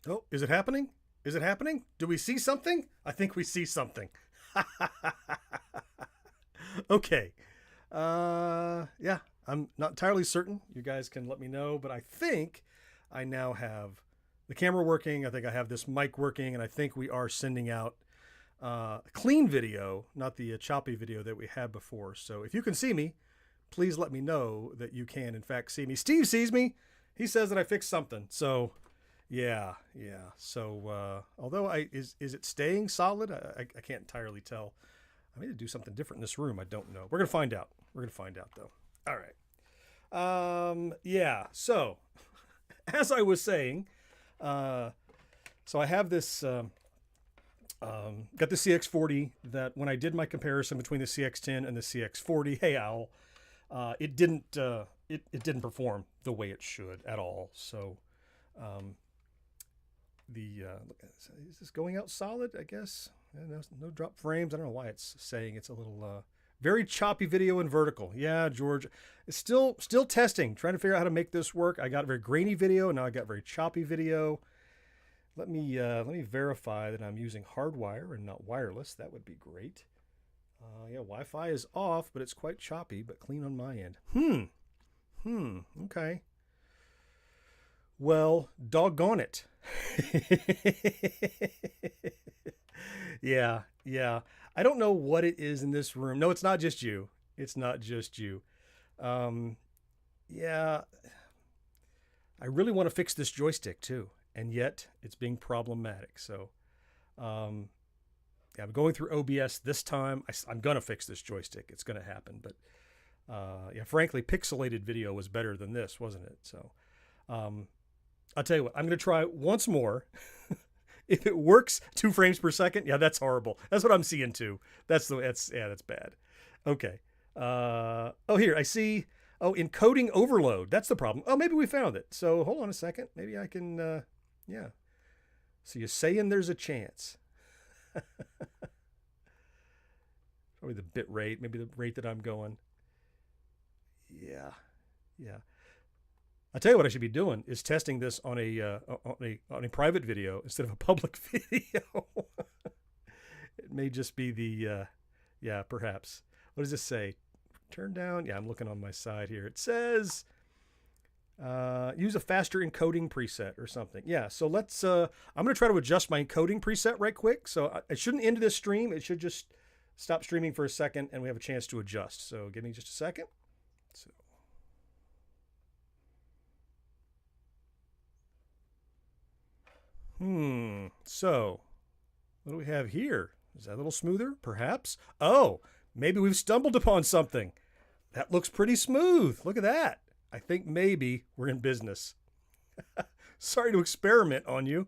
Oh, is it happening? Is it happening? Do we see something? I think we see something. Okay. Yeah, I'm not entirely certain. You guys can let me know, but I think I now have the camera working. I think I have this mic working, and I think we are sending out a clean video, not the choppy video that we had before. So if you can see me, please let me know that you can, in fact, see me. Steve sees me. He says that I fixed something. So, yeah. So, although is it staying solid? I can't entirely tell. I need to do something different in this room. I don't know. We're going to find out. We're going to find out, though. All right. Yeah. So, as I was saying, so I have this, got the CX-40 that when I did my comparison between the CX-10 and the CX-40, hey, Owl, it didn't perform the way it should at all. So, is this going out solid? I guess no drop frames. I don't know why it's saying it's a little very choppy video and vertical. Yeah, George, it's still testing, trying to figure out how to make this work. I got a very grainy video, and now I got very choppy video. Let me verify that I'm using hardwire and not wireless. That would be great. Yeah, Wi-Fi is off, but it's quite choppy, but clean on my end. Okay. Well, doggone it. Yeah. I don't know what it is in this room. No, it's not just you. It's not just you. Yeah. I really want to fix this joystick too, and yet it's being problematic. So, yeah, I'm going through OBS this time. I'm going to fix this joystick. It's going to happen. But, yeah, frankly, pixelated video was better than this, wasn't it? So, I'll tell you what, I'm going to try once more. If it works 2 frames per second, yeah, that's horrible. That's what I'm seeing too. That's bad. Okay. Oh, here, I see. Oh, encoding overload. That's the problem. Oh, maybe we found it. So hold on a second. Maybe I can, yeah. So you're saying there's a chance. Probably the bit rate, maybe the rate that I'm going. Yeah. I'll tell you what I should be doing is testing this on a private video instead of a public video. It may just be the, yeah, perhaps. What does this say? Turn down. Yeah, I'm looking on my side here. It says, use a faster encoding preset or something. Yeah, so let's, I'm going to try to adjust my encoding preset right quick. So I shouldn't end this stream. It should just stop streaming for a second and we have a chance to adjust. So give me just a second. So what do we have here? Is that a little smoother, perhaps? Oh, maybe we've stumbled upon something. That looks pretty smooth. Look at that. I think maybe we're in business. Sorry to experiment on you.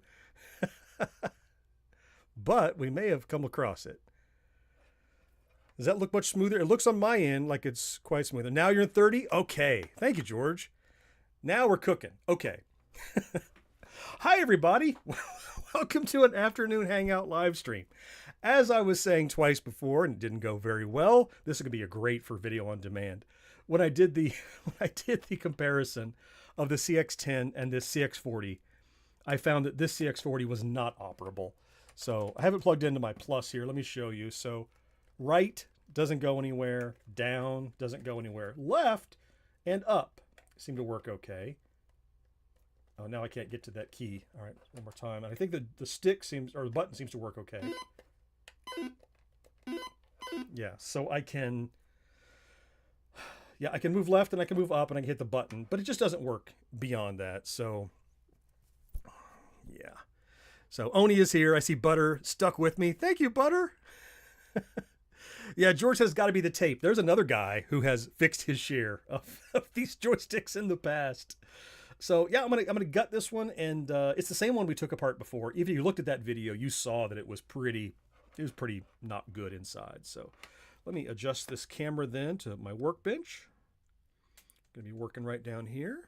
But we may have come across it. Does that look much smoother? It looks on my end like it's quite smoother. Now you're in 30? Okay. Thank you, George. Now we're cooking. Okay. Hi, everybody. Welcome to an afternoon Hangout live stream. As I was saying twice before, and it didn't go very well, this is going to be a great for video on demand. When I did the comparison of the CX-10 and this CX-40, I found that this CX-40 was not operable. So I have it plugged into my Plus here. Let me show you. So right doesn't go anywhere, down doesn't go anywhere, left and up seem to work okay. Oh, now I can't get to that key. All right, one more time. And I think the stick seems, or the button seems to work okay. Yeah, so I can move left and I can move up and I can hit the button, but it just doesn't work beyond that. So, yeah. So Oni is here. I see Butter stuck with me. Thank you, Butter. Yeah, George has got to be the tape. There's another guy who has fixed his share of these joysticks in the past. So yeah, I'm gonna gut this one, and it's the same one we took apart before. If you looked at that video, you saw that it was pretty not good inside. So let me adjust this camera then to my workbench. Gonna be working right down here,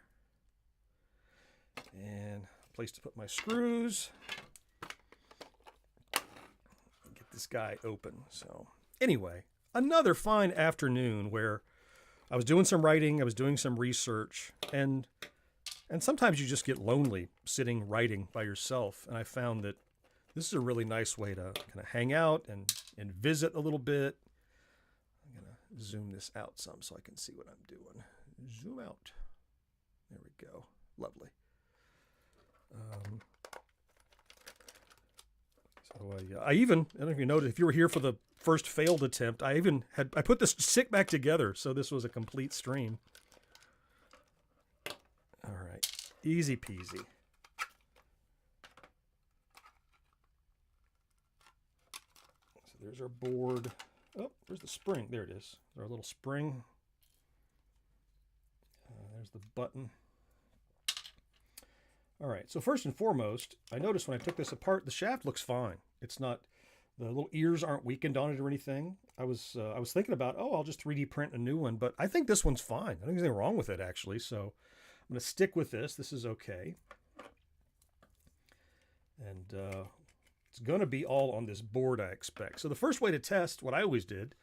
and place to put my screws. Get this guy open. So anyway, another fine afternoon where I was doing some writing, I was doing some research, and And sometimes you just get lonely sitting writing by yourself. And I found that this is a really nice way to kind of hang out and visit a little bit. I'm going to zoom this out some so I can see what I'm doing. Zoom out. There we go. Lovely. I don't know if you noticed, if you were here for the first failed attempt, I put this stick back together, so this was a complete stream. All right, easy peasy. So there's our board. Oh, where's the spring? There it is. Our little spring. There's the button. All right, so first and foremost, I noticed when I took this apart, the shaft looks fine. It's not, the little ears aren't weakened on it or anything. I was thinking about, oh, I'll just 3D print a new one, but I think this one's fine. I don't think there's anything wrong with it, actually, so I'm going to stick with this. This is okay. And it's going to be all on this board, I expect. So the first way to test, what I always did,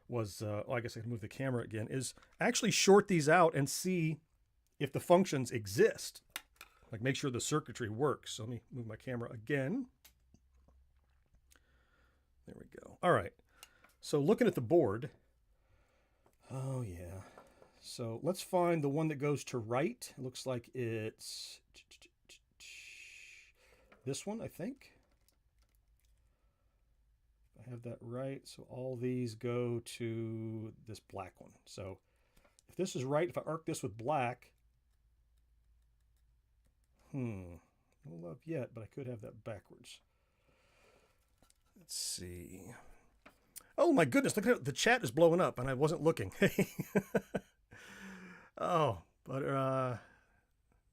was, I guess I can move the camera again, is actually short these out and see if the functions exist. Like make sure the circuitry works. So let me move my camera again. There we go. All right. So looking at the board. Oh yeah. So let's find the one that goes to right. It looks like it's this one, I think. If I have that right. So all these go to this black one. So if this is right, if I arc this with black, no love yet, but I could have that backwards. Let's see. Oh my goodness, look at the chat is blowing up and I wasn't looking. Oh, but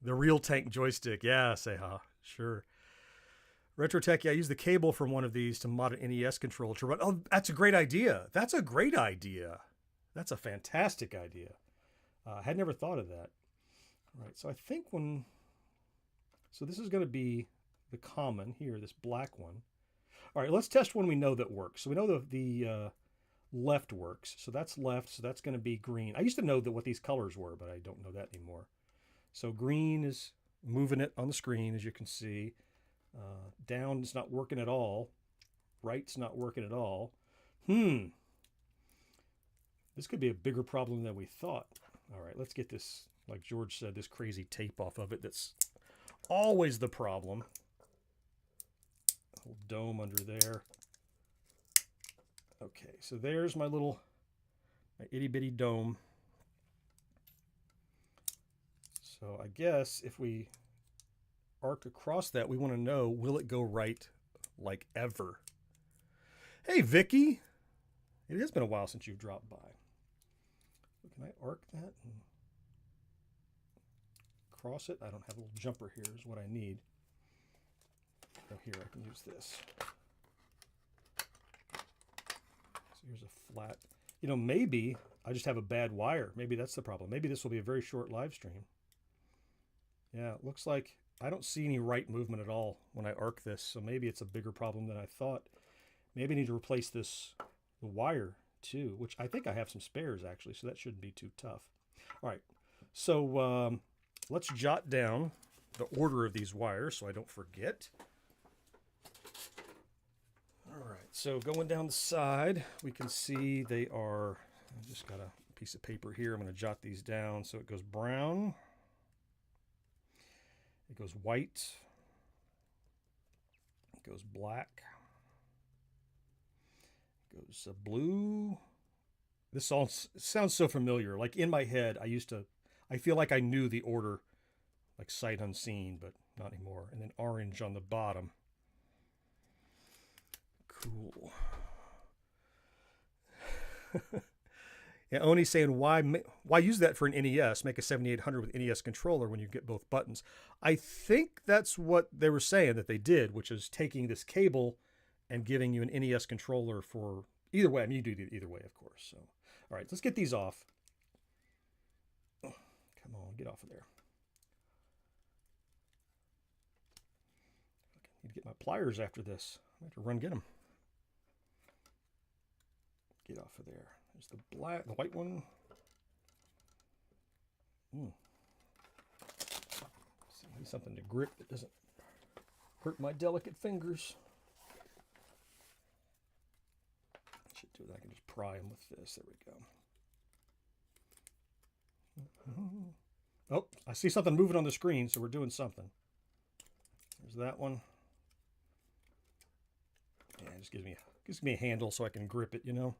the real tank joystick. Yeah, Seha, sure. Retrotech, yeah, I use the cable from one of these to mod an NES controller to run. Oh, that's a great idea. That's a great idea. That's a fantastic idea. I had never thought of that. All right, so I think so this is going to be the common here, this black one. All right, let's test one we know that works. So we know the left works. So that's left, so that's going to be green. I used to know what these colors were, but I don't know that anymore. So green is moving it on the screen, as you can see. Down is not working at all. Right's not working at all. This could be a bigger problem than we thought. All right, let's get this, like George said, this crazy tape off of it. That's always the problem. Little dome under there. Okay, so there's my itty bitty dome. So I guess if we arc across that, we want to know, will it go right like ever? Hey, Vicky. It has been a while since you've dropped by. So can I arc that and cross it? I don't have a little jumper here is what I need. Oh, here, I can use this. So here's a flat. You know, maybe I just have a bad wire. Maybe that's the problem. Maybe this will be a very short live stream. Yeah, it looks like I don't see any right movement at all when I arc this, so maybe it's a bigger problem than I thought. Maybe I need to replace the wire too, which I think I have some spares actually, so that shouldn't be too tough. All right, so let's jot down the order of these wires so I don't forget. All right, so going down the side, we can see they are, I just got a piece of paper here. I'm going to jot these down. So it goes brown. It goes white. It goes black. It goes blue. This all sounds so familiar. Like in my head, I feel like I knew the order, like sight unseen, but not anymore. And then orange on the bottom. Cool. Yeah, Oni's saying, why use that for an NES? Make a 7800 with NES controller when you get both buttons. I think that's what they were saying that they did, which is taking this cable and giving you an NES controller for either way. I mean, you do it either way, of course. So, all right, let's get these off. Oh, come on, get off of there. I need to get my pliers after this. I have to run get them. Get off of there. There's the white one. Need something to grip that doesn't hurt my delicate fingers. Should do that. I can just pry them with this. There we go. Oh, I see something moving on the screen, so we're doing something. There's that one. Yeah, it just gives me a handle so I can grip it, you know.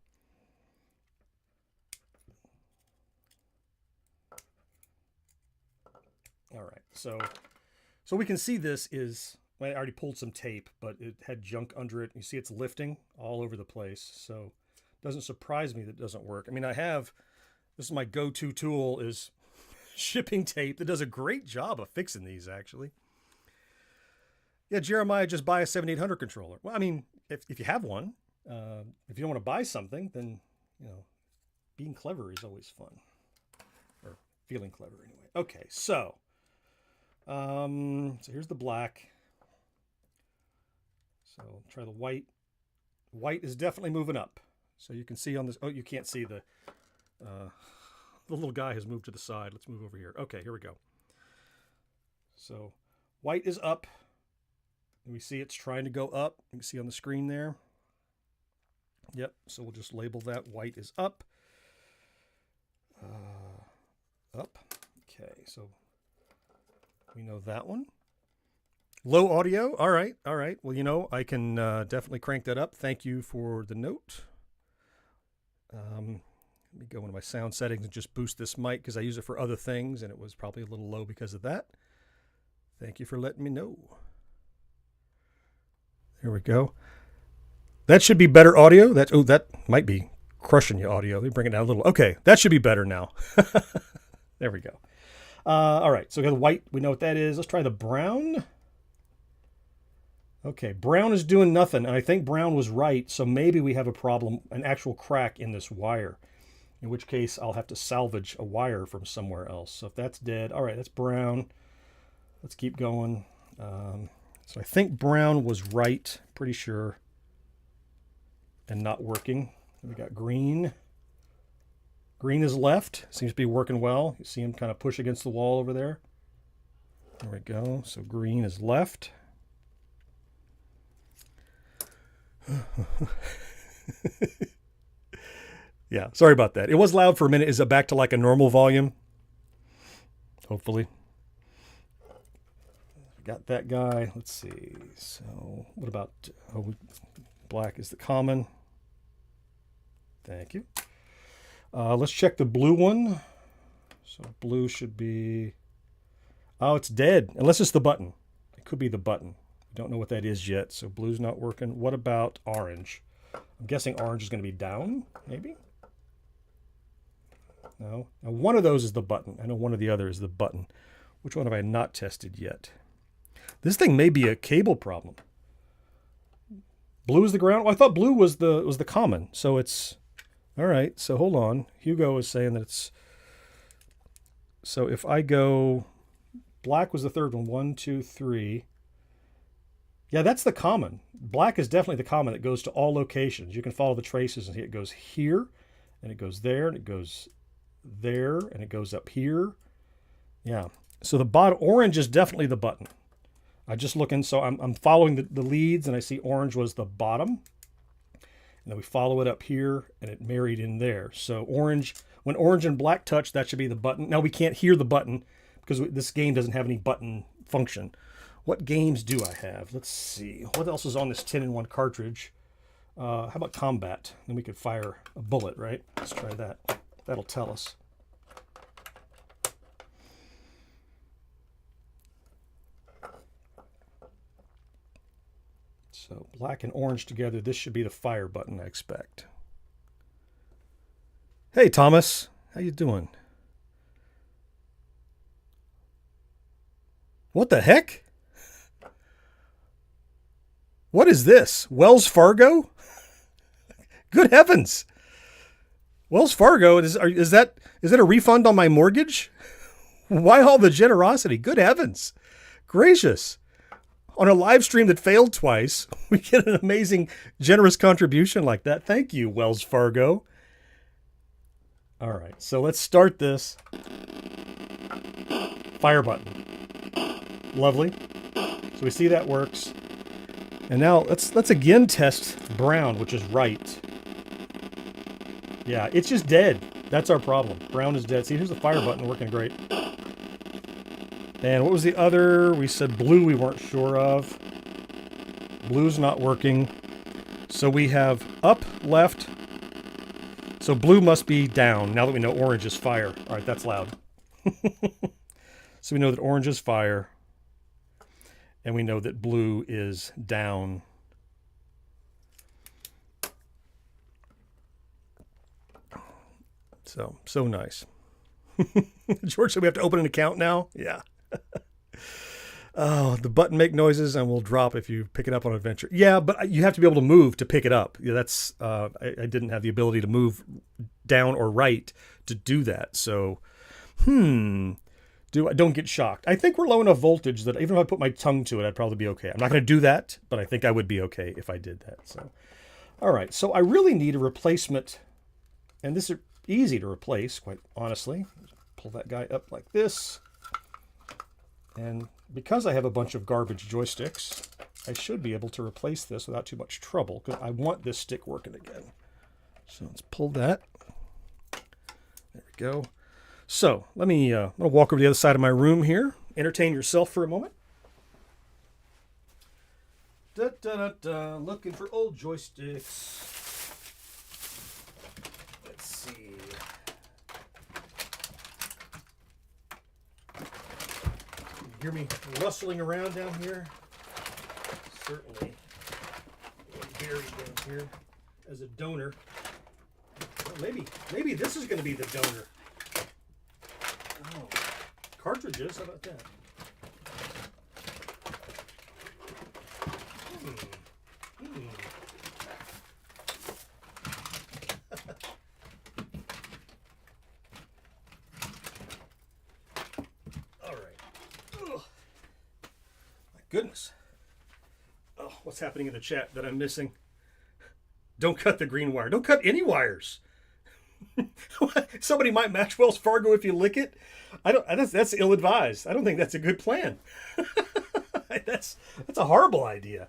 All right, so we can see this is, well, I already pulled some tape, but it had junk under it. You see it's lifting all over the place, so it doesn't surprise me that it doesn't work. I mean, this is my go-to tool is shipping tape that does a great job of fixing these, actually. Yeah, Jeremiah, just buy a 7800 controller. Well, I mean, if you have one, if you don't want to buy something, then, you know, being clever is always fun. Or feeling clever, anyway. Okay, so here's the black. So try the white. White is definitely moving up. So you can see on this, oh, you can't see the little guy has moved to the side. Let's move over here. Okay, here we go. So white is up. And we see it's trying to go up. You can see on the screen there. Yep, so we'll just label that white is up. Up. Okay, so we know that one. Low audio. All right, all right. Well, you know, I can definitely crank that up. Thank you for the note. Let me go into my sound settings and just boost this mic because I use it for other things, and it was probably a little low because of that. Thank you for letting me know. There we go. That should be better audio. That might be crushing your audio. Let me bring it down a little. Okay, that should be better now. There we go. All right, so we got the white. We know what that is. Let's try the brown. Okay, brown is doing nothing, and I think brown was right, so maybe we have a problem, an actual crack in this wire, in which case I'll have to salvage a wire from somewhere else. So if that's dead, all right, that's brown. Let's keep going. So I think brown was right, pretty sure, and not working. We got green. Green is left. Seems to be working well. You see him kind of push against the wall over there. There we go. So green is left. Yeah, sorry about that. It was loud for a minute. Is it back to like a normal volume? Hopefully. Got that guy. Let's see. So what about, black is the common. Thank you. Let's check the blue one. So blue should be, oh, it's dead. Unless it's the button. It could be the button. We don't know what that is yet. So blue's not working. What about orange? I'm guessing orange is going to be down, maybe? No. Now one of those is the button. I know one of the other is the button. Which one have I not tested yet? This thing may be a cable problem. Blue is the ground. Well, I thought blue was the common. So it's all right. So hold on. Hugo is saying that it's. So if I go, black was the third one. 1, 2, 3. Yeah, that's the common. Black is definitely the common that goes to all locations. You can follow the traces and see it goes here, and it goes there, and it goes there, and it goes up here. Yeah. So the bottom orange is definitely the button. I just looking, so I'm following the leads, and I see orange was the bottom. And then we follow it up here, and it married in there. So orange, when orange and black touch, that should be the button. Now we can't hear the button because this game doesn't have any button function. What games do I have? Let's see. What else is on this 10-in-1 cartridge? How about combat? Then we could fire a bullet, right? Let's try that. That'll tell us. So black and orange together, this should be the fire button, I expect. Hey, Thomas. How you doing? What the heck? What is this? Wells Fargo? Good heavens. Wells Fargo, is that a refund on my mortgage? Why all the generosity? Good heavens. Gracious. On a live stream that failed twice, we get an amazing, generous contribution like that. Thank you, Wells Fargo. All right, so let's start this. Fire button. Lovely. So we see that works. And now let's again test brown, which is right. Yeah, it's just dead. That's our problem. Brown is dead. See, here's the fire button working great. And what was the other? We said blue we weren't sure of. Blue's not working. So we have up, left. So blue must be down, now that we know orange is fire. All right, that's loud. So we know that orange is fire. And we know that blue is down. So nice. George said we have to open an account now? Yeah. Oh, the button make noises and will drop if you pick it up on adventure. Yeah, but you have to be able to move to pick it up. Yeah, that's I didn't have the ability to move down or right to do that. So, don't get shocked. I think we're low enough voltage that even if I put my tongue to it, I'd probably be okay. I'm not going to do that, but I think I would be okay if I did that. So, all right. So I really need a replacement, and this is easy to replace, quite honestly. Pull that guy up like this, and because I have a bunch of garbage joysticks, I should be able to replace this without too much trouble, because I want this stick working again. So let's pull that. There we go. So let me I'm gonna walk over to the other side of my room here. Entertain yourself for a moment. Looking for old joysticks. Let's see. You hear me rustling around down here? Certainly. Gary down here as a donor. Well, maybe this is going to be the donor. Oh, cartridges. How about that? All right. Ugh. My goodness. Oh, what's happening in the chat that I'm missing? Don't cut the green wire. Don't cut any wires. Somebody might match Wells Fargo if you lick it. That's ill-advised. I don't think that's a good plan. That's a horrible idea.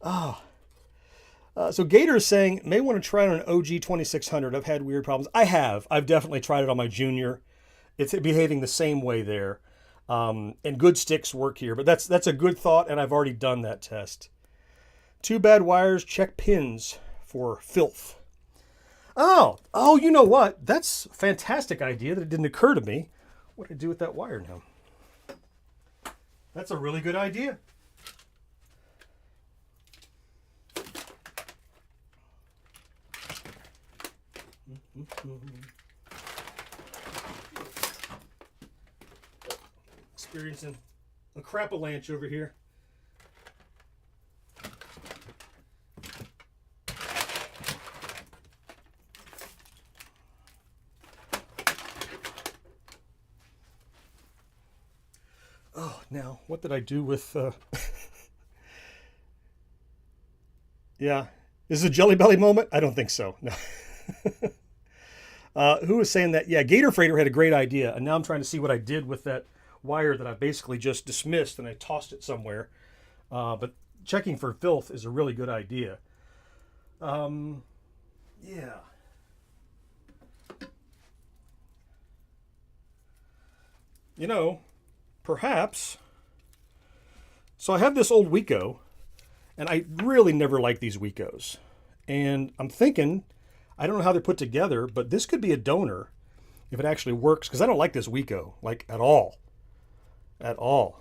So Gator is saying, may want to try it on an OG 2600. I've had weird problems. I have. I've definitely tried it on my Junior. It's behaving the same way there. And good sticks work here. But that's a good thought, and I've already done that test. Two bad wires, check pins for filth. Oh, you know what? That's a fantastic idea that it didn't occur to me. What do I do with that wire now? That's a really good idea. Experiencing a crap-a-lanch over here. Oh, now, what did I do with... Yeah. Is this a Jelly Belly moment? I don't think so. No. Who was saying that? Yeah, Gator Freighter had a great idea, and now I'm trying to see what I did with that wire that I basically just dismissed and I tossed it somewhere. But checking for filth is a really good idea. Yeah. You know, perhaps. So I have this old Wiko, and I really never liked these Wikos. And I'm thinking, I don't know how they're put together, but this could be a donor if it actually works, because I don't like this Wiko, like, at all. At all.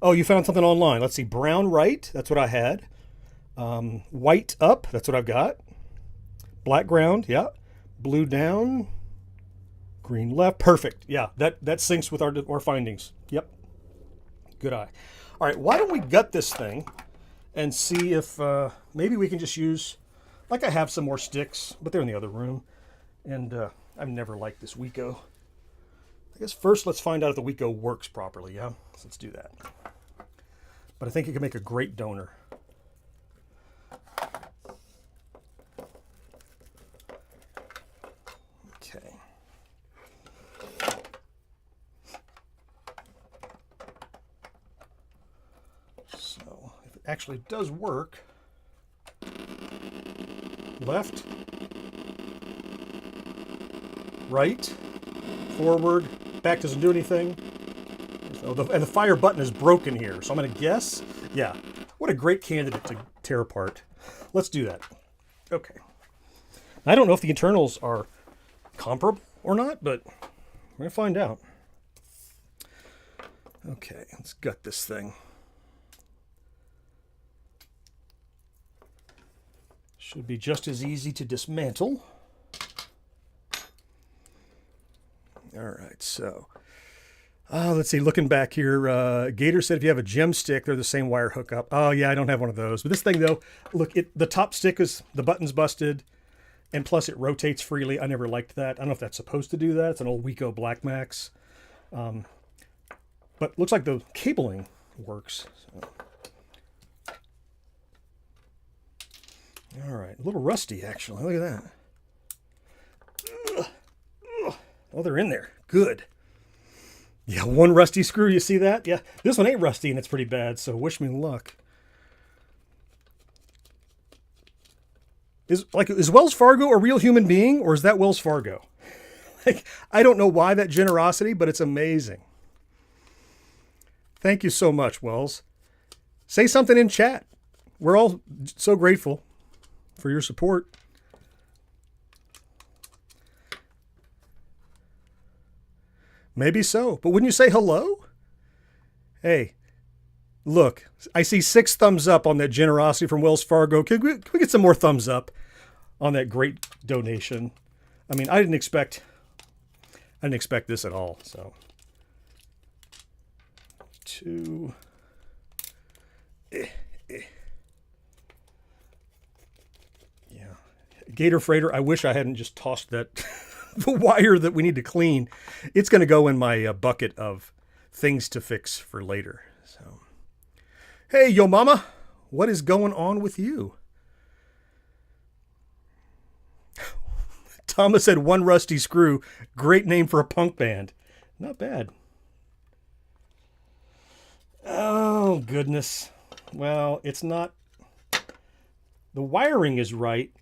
Oh, you found something online. Let's see. Brown right. That's what I had. White up. That's what I've got. Black ground. Yeah. Blue down. Green left. Perfect. Yeah. That syncs with our findings. Yep. Good eye. All right. Why don't we gut this thing and see if maybe we can just use, like I have some more sticks, but they're in the other room. And I've never liked this Wiko. I guess first let's find out if the Wiko works properly, yeah? So let's do that. But I think it can make a great donor. Okay. actually does work. Left, right, forward, back doesn't do anything. So and the fire button is broken here, so I'm going to guess. Yeah, what a great candidate to tear apart. Let's do that. Okay. I don't know if the internals are comparable or not, but we're going to find out. Okay, let's gut this thing. Should be just as easy to dismantle. All right, so let's see. Looking back here, Gator said if you have a gem stick, they're the same wire hookup. Oh yeah, I don't have one of those. But this thing though, look, the top stick is the button's busted, and plus it rotates freely. I never liked that. I don't know if that's supposed to do that. It's an old Wico Black Max, but looks like the cabling works. So. All right, a little rusty actually. Look at that. Oh, they're in there. Good. Yeah, one rusty screw. You see that? Yeah, this one ain't rusty and it's pretty bad, so wish me luck. Is Wells Fargo a real human being, or is that Wells Fargo? Like, I don't know why that generosity, but it's amazing. Thank you so much, Wells. Say something in chat. We're all so grateful for your support. Maybe so, but wouldn't you say hello? Hey, look, I see 6 thumbs up on that generosity from Wells Fargo. Can we get some more thumbs up on that great donation? I mean, I didn't expect this at all. So 2. Yeah. Gator Freighter, I wish I hadn't just tossed that the wire that we need to clean. It's going to go in my bucket of things to fix for later. So, hey, yo mama, what is going on with you? Thomas said one rusty screw. Great name for a punk band. Not bad. Oh, goodness. Well, it's not. The wiring is right,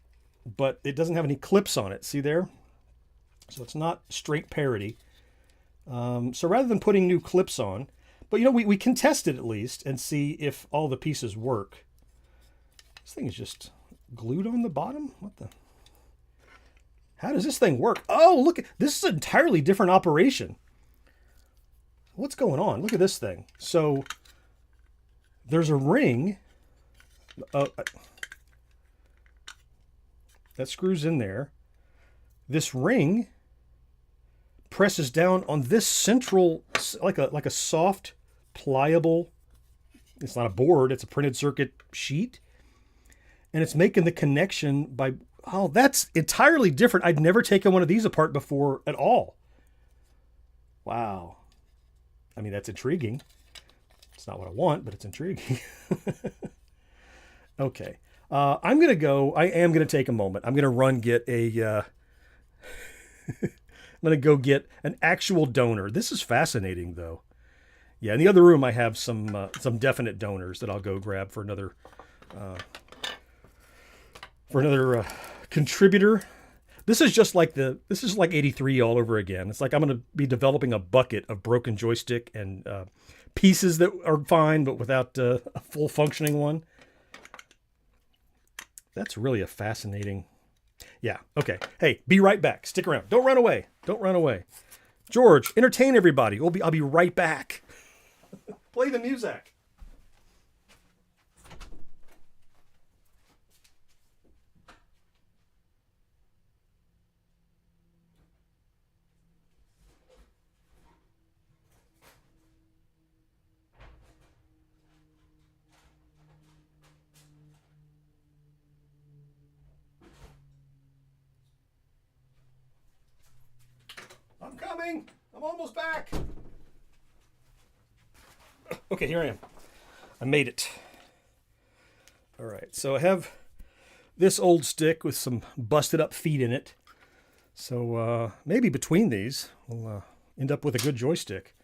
but it doesn't have any clips on it. See there? So it's not straight parity. So rather than putting new clips on, but you know, we can test it at least and see if all the pieces work. This thing is just glued on the bottom. What the? How does this thing work? Oh, look, this is an entirely different operation. What's going on? Look at this thing. So there's a ring that screws in there. This ring presses down on this central, like a soft, pliable, it's not a board, it's a printed circuit sheet. And it's making the connection by, oh, that's entirely different. I'd never taken one of these apart before at all. Wow. I mean, that's intriguing. It's not what I want, but it's intriguing. Okay. I am going to take a moment. I'm going to run get a, I'm going to go get an actual donor. This is fascinating though. Yeah. In the other room, I have some definite donors that I'll go grab for another contributor. This is just like 83 all over again. It's like I'm going to be developing a bucket of broken joystick and pieces that are fine, but without a full functioning one. That's really a fascinating. Yeah. Okay. Hey, be right back. Stick around. Don't run away. Don't run away. George, entertain everybody. I'll be right back. Play the music. I'm coming. I'm almost back. Okay, here I am. I made it. All right, so I have this old stick with some busted up feet in it. So maybe between these, we'll end up with a good joystick.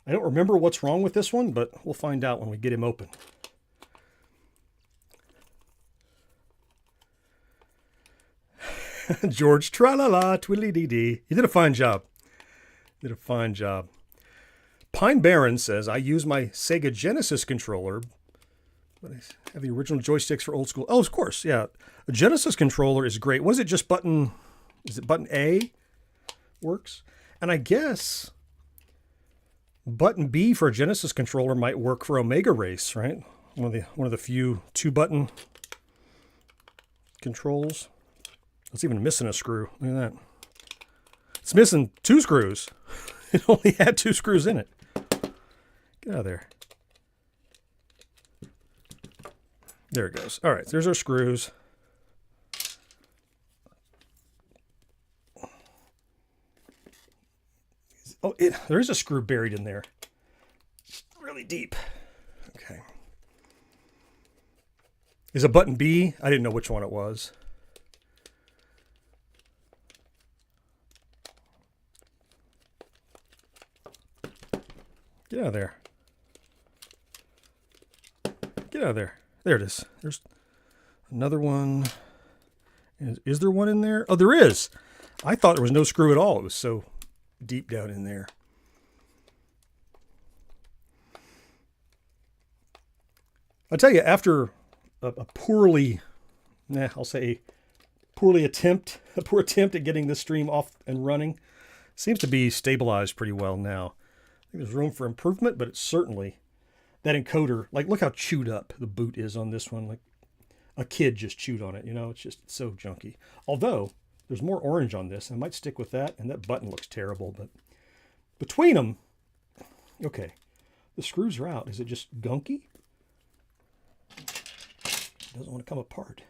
I don't remember what's wrong with this one, but we'll find out when we get him open. George, tra-la-la, twiddly-dee-dee. You did a fine job. Did a fine job. Pine Baron says, I use my Sega Genesis controller, but I have the original joysticks for old school. Oh, of course, yeah. A Genesis controller is great. Was it just button, is it button A works? And I guess button B for a Genesis controller might work for Omega Race, right? One of the few 2-button controls. It's even missing a screw. Look at that. It's missing 2 screws. It only had 2 screws in it. Get out of there. There it goes. All right, there's our screws. Oh, there is a screw buried in there. Really deep. Okay. Is a button B? I didn't know which one it was. Get out of there. Get out of there. There it is. There's another one. Is there one in there? Oh, there is. I thought there was no screw at all. It was so deep down in there. I tell you, after a poorly, I'll say a poor attempt at getting this stream off and running, seems to be stabilized pretty well now. I think there's room for improvement, but it's certainly that encoder. Like, look how chewed up the boot is on this one. Like a kid just chewed on it. You know, it's just so junky. Although there's more orange on this, I might stick with that. And that button looks terrible, but between them, okay, the screws are out. Is it just gunky? It doesn't want to come apart.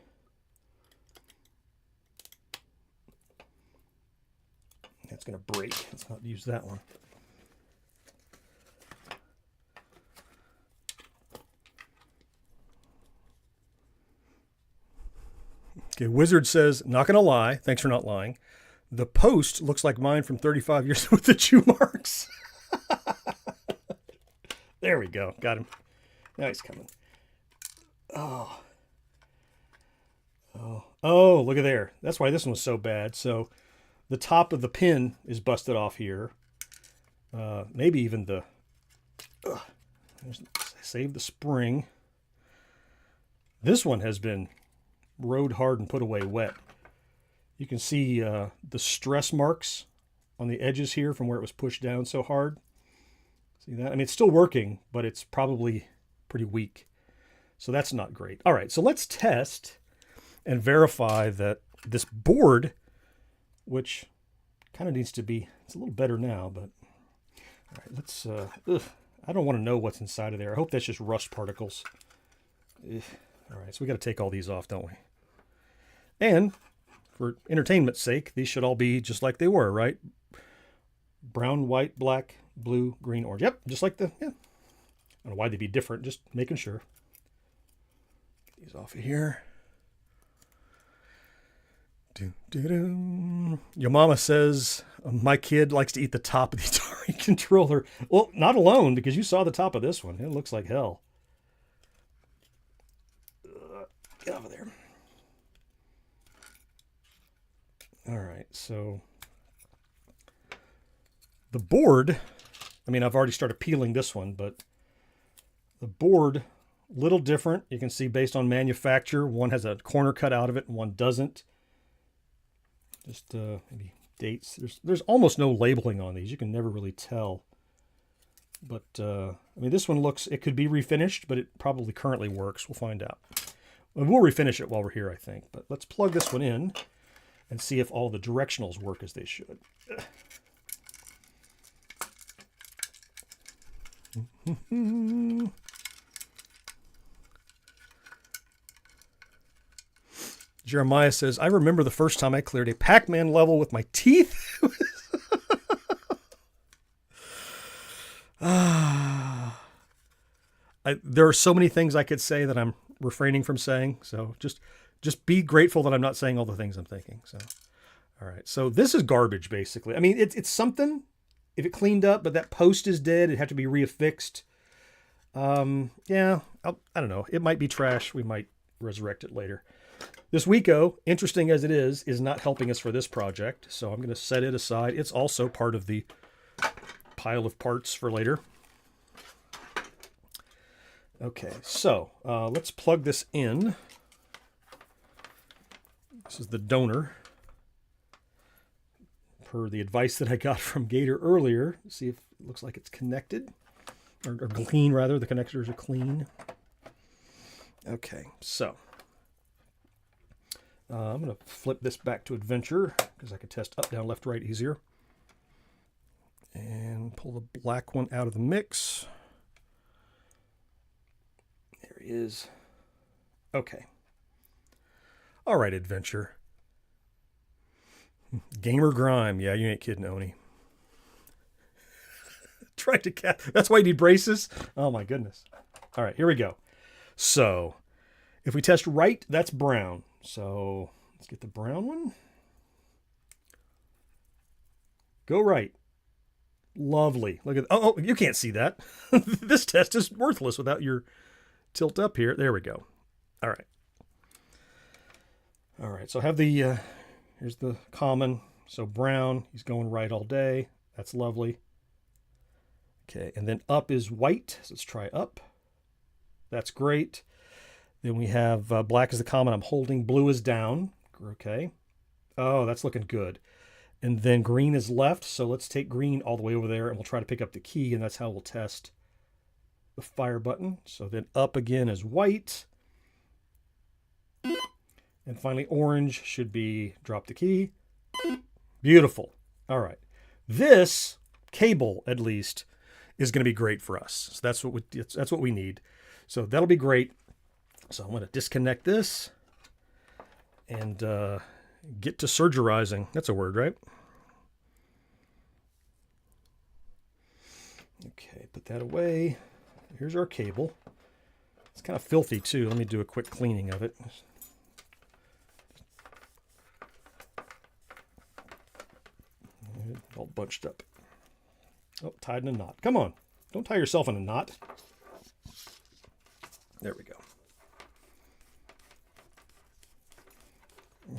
That's going to break. Let's not use that one. Okay, Wizard says, not going to lie. Thanks for not lying. The post looks like mine from 35 years with the chew marks. There we go. Got him. Now he's coming. Oh. Oh, look at there. That's why this one was so bad. So the top of the pin is busted off here. Maybe even the... save the spring. This one has been rode hard and put away wet. You can see the stress marks on the edges here from where it was pushed down so hard. See that? I mean, it's still working, but it's probably pretty weak. So that's not great. All right, so let's test and verify that this board, which kind of needs to be, it's a little better now, but all right, let's, I don't want to know what's inside of there. I hope that's just rust particles. All right, so we got to take all these off, don't we? And for entertainment's sake, these should all be just like they were, right? Brown, white, black, blue, green, orange. Yep, just like the, yeah. I don't know why they'd be different, just making sure. Get these off of here. Your mama says, my kid likes to eat the top of the Atari controller. Well, not alone, because you saw the top of this one. It looks like hell. Get over there. All right, so the board, I mean, I've already started peeling this one, but the board, little different. You can see based on manufacturer, one has a corner cut out of it and one doesn't. Just maybe dates. There's almost no labeling on these. You can never really tell. But, I mean, this one looks, it could be refinished, but it probably currently works. We'll find out. And we'll refinish it while we're here, I think. But let's plug this one in and see if all the directionals work as they should. Jeremiah says, I remember the first time I cleared a Pac-Man level with my teeth. There are so many things I could say that I'm refraining from saying. So just be grateful that I'm not saying all the things I'm thinking. So, all right. So this is garbage, basically. I mean, it's something if it cleaned up, but that post is dead. It had to be reaffixed. Yeah, I don't know. It might be trash. We might resurrect it later. This Wiko, interesting as it is not helping us for this project. So I'm going to set it aside. It's also part of the pile of parts for later. Okay, so let's plug this in. This is the donor. Per the advice that I got from Gator earlier. See if it looks like it's connected. Or clean, rather. The connectors are clean. Okay, so I'm going to flip this back to Adventure because I can test up, down, left, right easier. And pull the black one out of the mix. There he is. Okay. All right, Adventure. Gamer Grime. Yeah, you ain't kidding, Oni. Tried to catch. That's why you need braces? Oh, my goodness. All right, here we go. So, if we test right, that's brown. So, let's get the brown one. Go right. Lovely. Look at, oh, you can't see that. This test is worthless without your tilt up here. There we go. All right. All right, so I have the, here's the common. So brown, he's going right all day. That's lovely. Okay, and then up is white. So let's try up. That's great. Then we have black is the common I'm holding. Blue is down. Okay. Oh, that's looking good. And then green is left. So let's take green all the way over there and we'll try to pick up the key. And that's how we'll test the fire button. So then up again is white. And finally, orange should be drop the key. Beautiful. All right. This cable, at least, is going to be great for us. So that's what we need. So that'll be great. So I'm going to disconnect this and get to surgerizing. That's a word, right? Okay, put that away. Here's our cable. It's kind of filthy, too. Let me do a quick cleaning of it. All bunched up. Oh, tied in a knot. Come on. Don't tie yourself in a knot. There we go.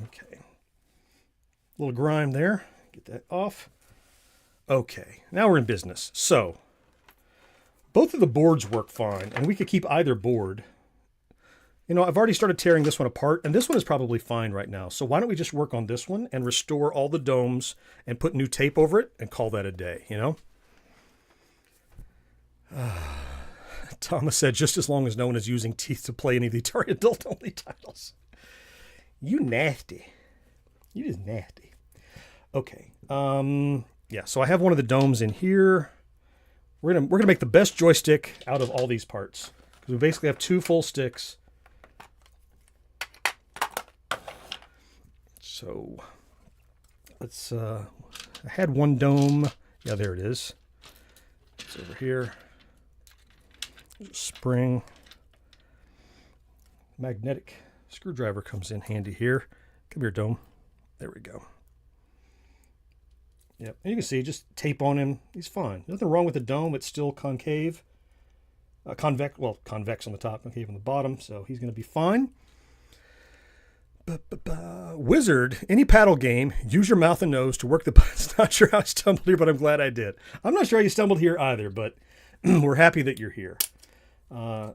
Okay. A little grime there. Get that off. Okay. Now we're in business. So, both of the boards work fine, and we could keep either board. You know, I've already started tearing this one apart, and this one is probably fine right now. So why don't we just work on this one and restore all the domes and put new tape over it and call that a day, you know? Thomas said, just as long as no one is using teeth to play any of the Atari adult-only titles. You nasty. You just nasty. Okay. Yeah, so I have one of the domes in here. We're gonna make the best joystick out of all these parts. Because we basically have two full sticks. So let's, I had one dome. Yeah, there it is. It's over here. There's a spring. Magnetic screwdriver comes in handy here. Come here, dome. There we go. Yep, and you can see, just tape on him. He's fine. Nothing wrong with the dome. It's still concave. Convex on the top, concave on the bottom. So he's going to be fine. Wizard, any paddle game, use your mouth and nose to work the buttons. Not sure how I stumbled here, but I'm glad I did. I'm not sure how you stumbled here either, but we're happy that you're here.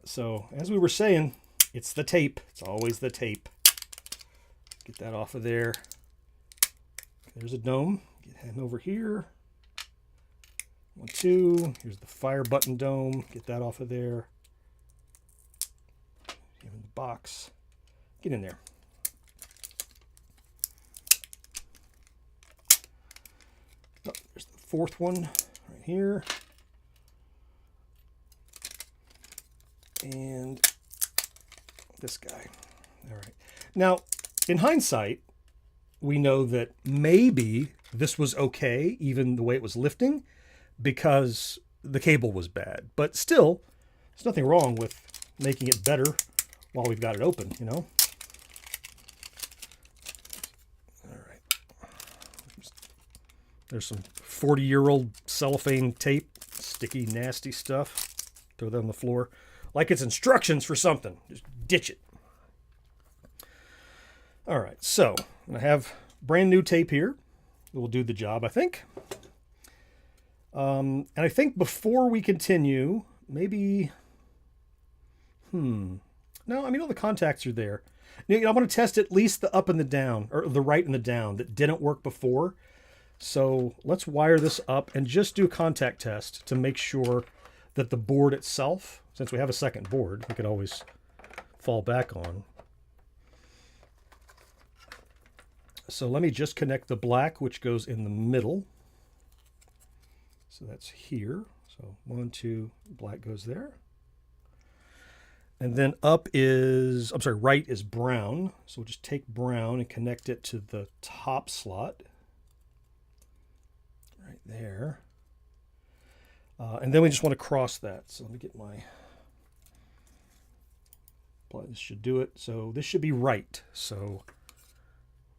So, as we were saying, it's the tape. It's always the tape. Get that off of there. There's a dome. Get him over here. 1, 2. Here's the fire button dome. Get that off of there. Get in the box. Get in there. Oh, there's the fourth one right here. And this guy. All right. Now, in hindsight, we know that maybe this was okay, even the way it was lifting, because the cable was bad. But still, there's nothing wrong with making it better while we've got it open, you know? All right. There's some 40-year-old cellophane tape, sticky, nasty stuff. Throw that on the floor. Like it's instructions for something. Just ditch it. All right, so I have brand new tape here. It will do the job, I think. And I think before we continue, maybe, no, I mean, all the contacts are there. You know, I want to test at least the up and the down, or the right and the down that didn't work before. So let's wire this up and just do a contact test to make sure that the board itself, since we have a second board, we could always fall back on. So let me just connect the black, which goes in the middle. So that's here. So 1, 2, black goes there. And then up is, I'm sorry, right is brown. So we'll just take brown and connect it to the top slot. Right there. And then we just want to cross that. So let me get my, this should do it. So this should be right. So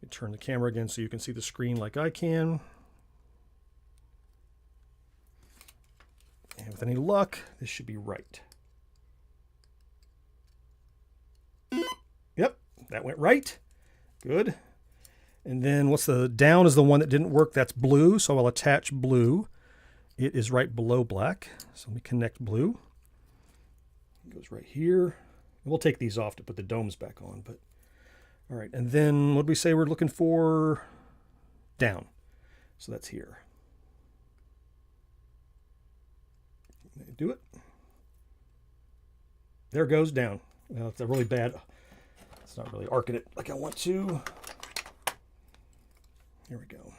let me turn the camera again so you can see the screen like I can. And with any luck, this should be right. Yep, that went right. Good. And then what's the down is the one that didn't work. That's blue, so I'll attach blue. It is right below black. So let me connect blue. It goes right here. We'll take these off to put the domes back on, but all right. And then what did we say we're looking for? Down. So that's here. Do it. There goes down. Now it's a really bad, it's not really arcing it like I want to. Here we go.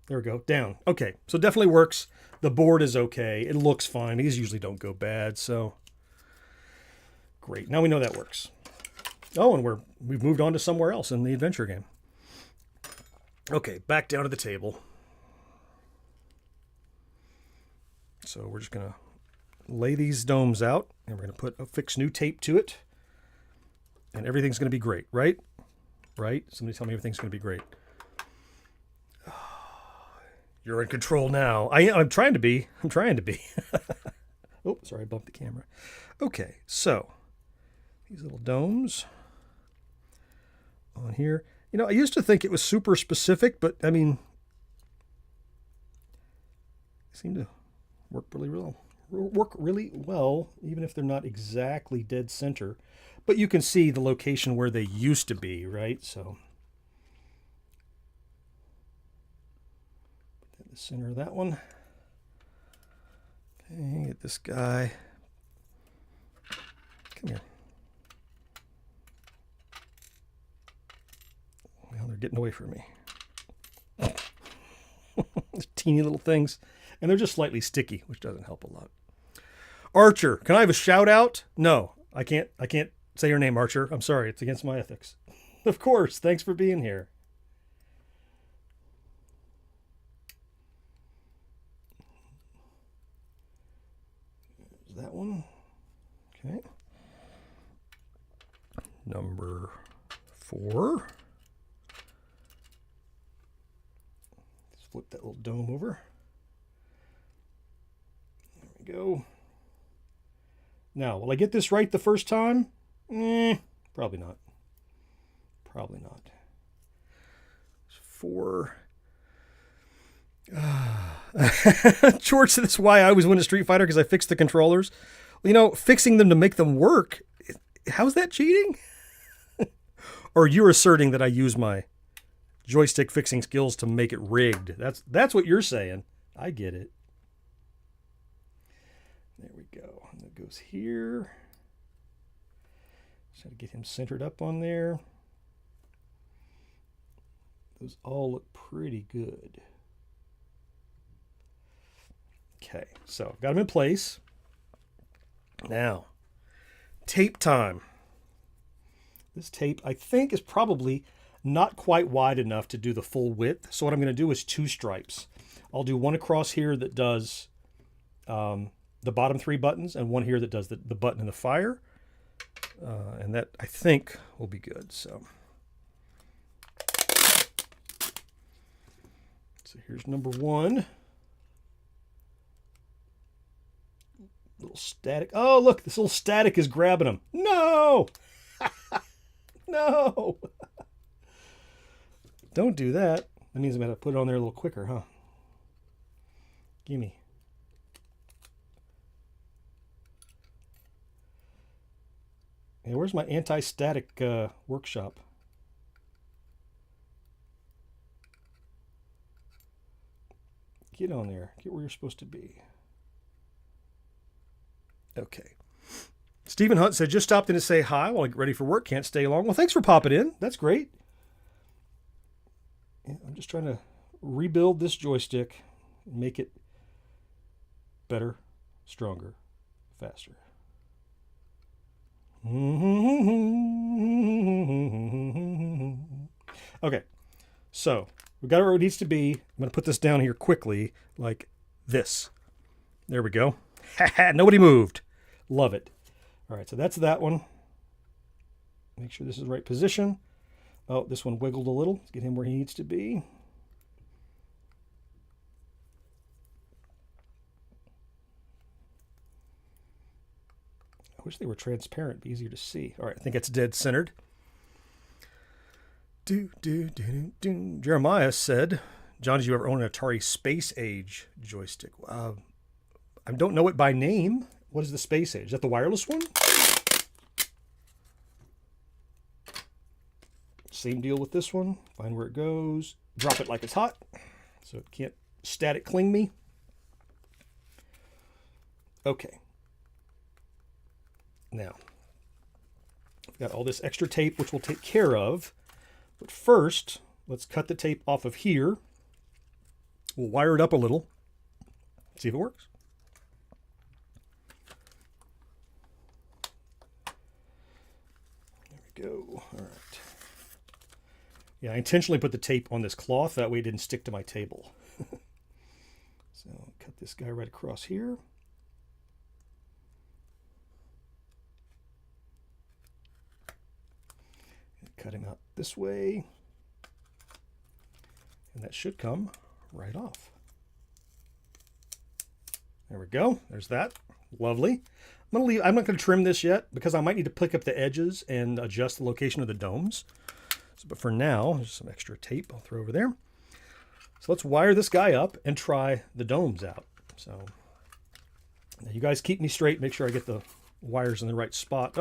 There we go, down. Okay, so definitely works. The board is okay. It looks fine. These usually don't go bad, so great. Now we know that works. Oh, and we've moved on to somewhere else in the adventure game. Okay, back down to the table. So we're just going to lay these domes out, and we're going to put affix new tape to it, and everything's going to be great, right? Right? Somebody tell me everything's going to be great. You're in control now. I'm trying to be. I'm trying to be. Oh, sorry, I bumped the camera. Okay, so these little domes on here. You know, I used to think it was super specific, but I mean, they seem to work really well, even if they're not exactly dead center. But you can see the location where they used to be, right? So put that in the center of that one. Okay, get this guy. Come here. Well, they're getting away from me. Teeny little things. And they're just slightly sticky, which doesn't help a lot. Archer, can I have a shout out? No, I can't say your name, Archer. I'm sorry, it's against my ethics. Of course, thanks for being here. There's that one. Okay. Number 4. Just flip that little dome over. Go. Now, will I get this right the first time? Probably not. Probably not. 4. George said that's why I always win a Street Fighter, because I fixed the controllers. Well, you know, fixing them to make them work, how's that cheating? Or you're asserting that I use my joystick fixing skills to make it rigged. That's what you're saying. I get it. There we go. And it goes here. Just got to get him centered up on there. Those all look pretty good. Okay, so I've got them in place. Now, tape time. This tape, I think, is probably not quite wide enough to do the full width. So what I'm going to do is 2 stripes. I'll do one across here that does the bottom 3 buttons, and one here that does the button and the fire. And that, I think, will be good. So here's number 1. Little static. Oh, look, this little static is grabbing them. No! no. Don't do that. That means I'm going to put it on there a little quicker, huh? Gimme. Hey, where's my anti-static workshop? Get on there. Get where you're supposed to be. Okay. Stephen Hunt said, just stopped in to say hi while I get ready for work. Can't stay long. Well, thanks for popping in. That's great. Yeah, I'm just trying to rebuild this joystick and make it better, stronger, faster. Okay, so we've got it where it needs to be. I'm going to put this down here quickly like this. There we go. Nobody moved. Love it. All right, so that's that one. Make sure this is the right position. Oh, this one wiggled a little. Let's get him where he needs to be. I wish they were transparent, be easier to see. All right, I think it's dead centered. Jeremiah said, John, did you ever own an Atari Space Age joystick? I don't know it by name. What is the Space Age? Is that the wireless one? Same deal with this one. Find where it goes. Drop it like it's hot so it can't static cling me. Okay. Now, I've got all this extra tape, which we'll take care of. But first, let's cut the tape off of here. We'll wire it up a little. See if it works. There we go. All right. Yeah, I intentionally put the tape on this cloth. That way it didn't stick to my table. So cut this guy right across here. Cut him out this way. And that should come right off. There we go. There's that. Lovely. I'm not going to trim this yet because I might need to pick up the edges and adjust the location of the domes. So, but for now, there's some extra tape I'll throw over there. So let's wire this guy up and try the domes out. So now you guys keep me straight. Make sure I get the wires in the right spot.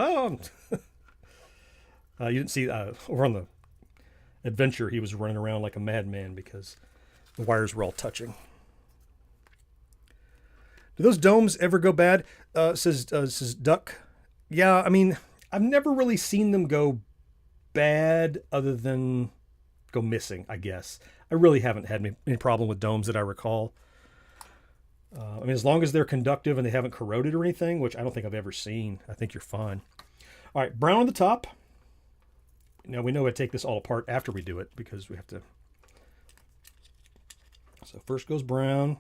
Oh, you didn't see over on the adventure, he was running around like a madman because the wires were all touching. Do those domes ever go bad? Says Duck. Yeah, I mean, I've never really seen them go bad other than go missing, I guess. I really haven't had any problem with domes that I recall. I mean, as long as they're conductive and they haven't corroded or anything, which I don't think I've ever seen, I think you're fine. All right, brown on the top. Now we know how to take this all apart after we do it because we have to. So first goes brown,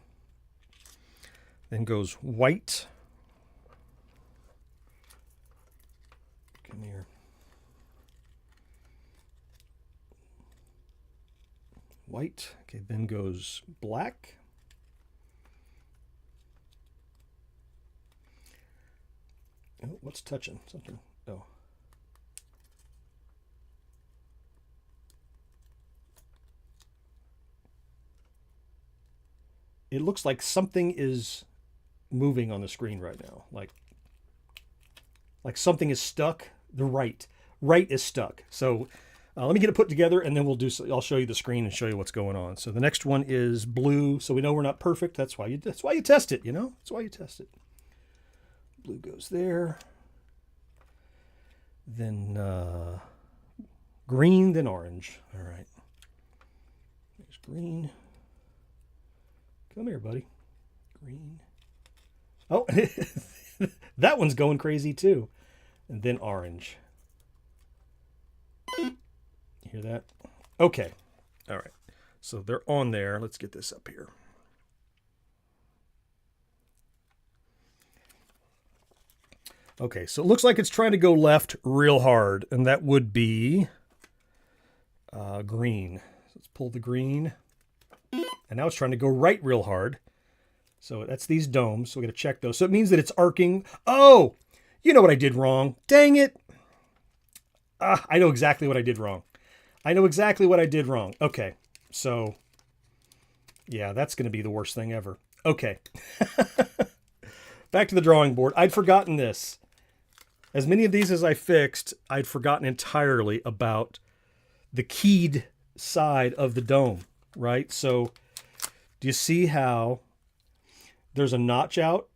then goes white. Come here. White. Okay, then goes black. Oh, what's touching? Something. Oh. It looks like something is moving on the screen right now. Like something is stuck. The right is stuck. So let me get it put together and then I'll show you the screen and show you what's going on. So the next one is blue. So we know we're not perfect. That's why you test it, you know? That's why you test it. Blue goes there. Then green, then orange. All right. There's green. Come here, buddy. Green. Oh, that one's going crazy too. And then orange. You hear that? Okay. All right. So they're on there. Let's get this up here. Okay, so it looks like it's trying to go left real hard, and that would be green. So let's pull the green. And now it's trying to go right real hard. So that's these domes. So we're going to check those. So it means that it's arcing. Oh, you know what I did wrong. Dang it. I know exactly what I did wrong. I know exactly what I did wrong. Okay, so yeah, that's going to be the worst thing ever. Okay, back to the drawing board. I'd forgotten this. As many of these as I fixed, I'd forgotten entirely about the keyed side of the dome, right? So do you see how there's a notch out?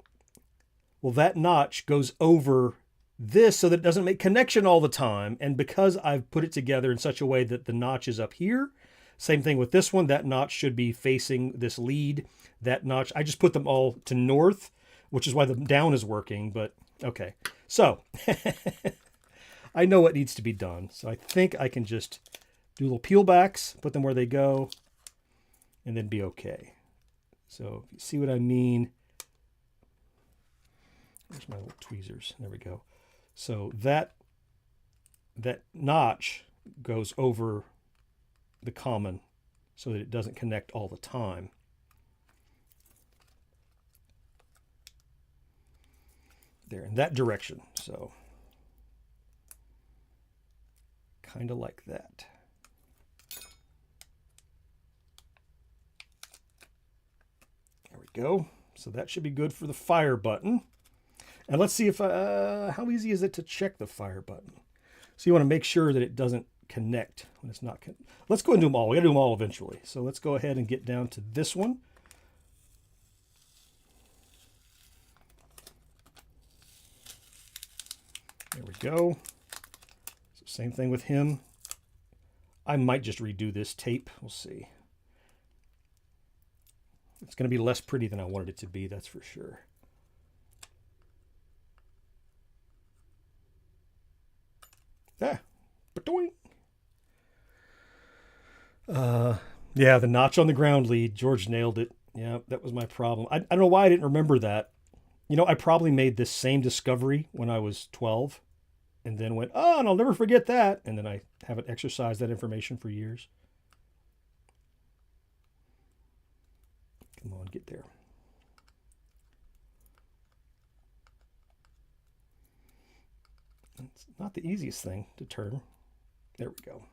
Well, that notch goes over this so that it doesn't make connection all the time. And because I've put it together in such a way that the notch is up here, same thing with this one, that notch should be facing this lead. That notch, I just put them all to north, which is why the down is working, but okay. So I know what needs to be done. So I think I can just do little peel backs, put them where they go, and then be okay. So you see what I mean? There's my little tweezers. There we go. So that notch goes over the common so that it doesn't connect all the time. There, in that direction. So kind of like that. There we go. So that should be good for the fire button. And let's see if how easy is it to check the fire button? So you want to make sure that it doesn't connect when it's not. Let's go and do them all. We got to do them all eventually. So let's go ahead and get down to this one. There we go. So same thing with him. I might just redo this tape. We'll see. It's going to be less pretty than I wanted it to be, that's for sure. Yeah, the notch on the ground lead. George nailed it. Yeah, that was my problem. I don't know why I didn't remember that. You know, I probably made this same discovery when I was 12 and then went, oh, and I'll never forget that. And then I haven't exercised that information for years. Come on, get there. It's not the easiest thing to turn. There we go.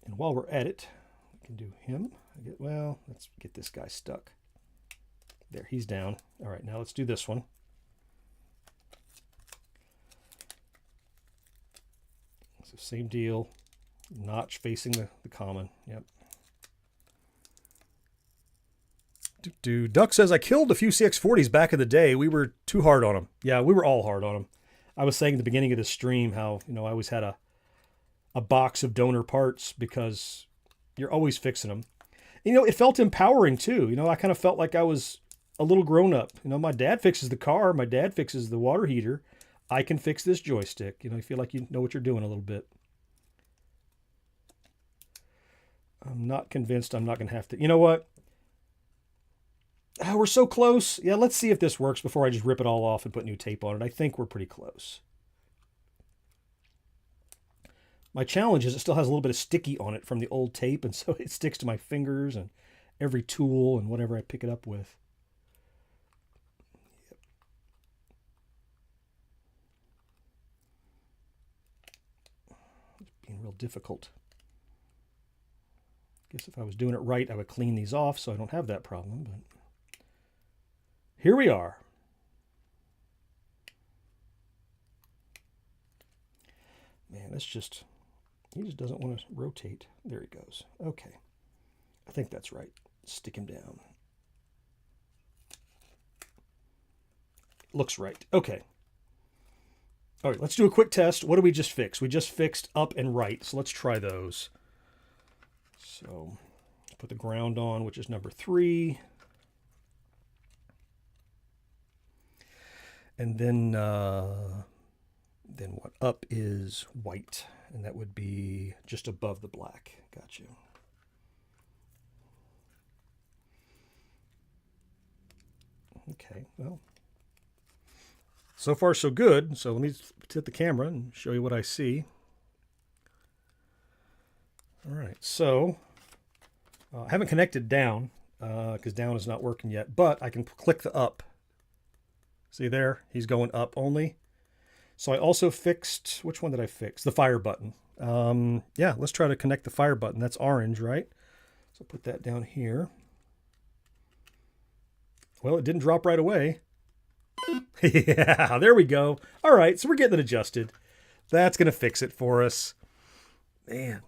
And while we're at it, we can do him. Well, let's get this guy stuck. There, he's down. All right, now let's do this one. So same deal. Notch facing the common. Yep. Duck says, I killed a few CX-40s back in the day. We were too hard on them. Yeah, we were all hard on them. I was saying at the beginning of this stream how, you know, I always had a box of donor parts because you're always fixing them. You know, it felt empowering too. You know, I kind of felt like I was a little grown up. You know, my dad fixes the car. My dad fixes the water heater. I can fix this joystick. You know, you feel like you know what you're doing a little bit. I'm not convinced I'm not going to have to. You know what? We're so close. Yeah, let's see if this works before I just rip it all off and put new tape on it. I think we're pretty close. My challenge is it still has a little bit of sticky on it from the old tape, and so it sticks to my fingers and every tool and whatever I pick it up with. It's being real difficult. I guess if I was doing it right, I would clean these off so I don't have that problem, but here we are. Man, that's just... He just doesn't want to rotate. There he goes. Okay. I think that's right. Stick him down. Looks right. Okay. All right, let's do a quick test. What did we just fix? We just fixed up and right. So let's try those. So put the ground on, which is number 3. And then what up is white. And that would be just above the black. Got you. Okay, well, so far so good. So let me hit the camera and show you what I see. All right, so I haven't connected down because down is not working yet, but I can click the up. See there? He's going up only. So I also fixed, which one did I fix? The fire button. Yeah, let's try to connect the fire button. That's orange, right? So put that down here. Well, it didn't drop right away. Yeah, there we go. All right, so we're getting it adjusted. That's going to fix it for us. Man.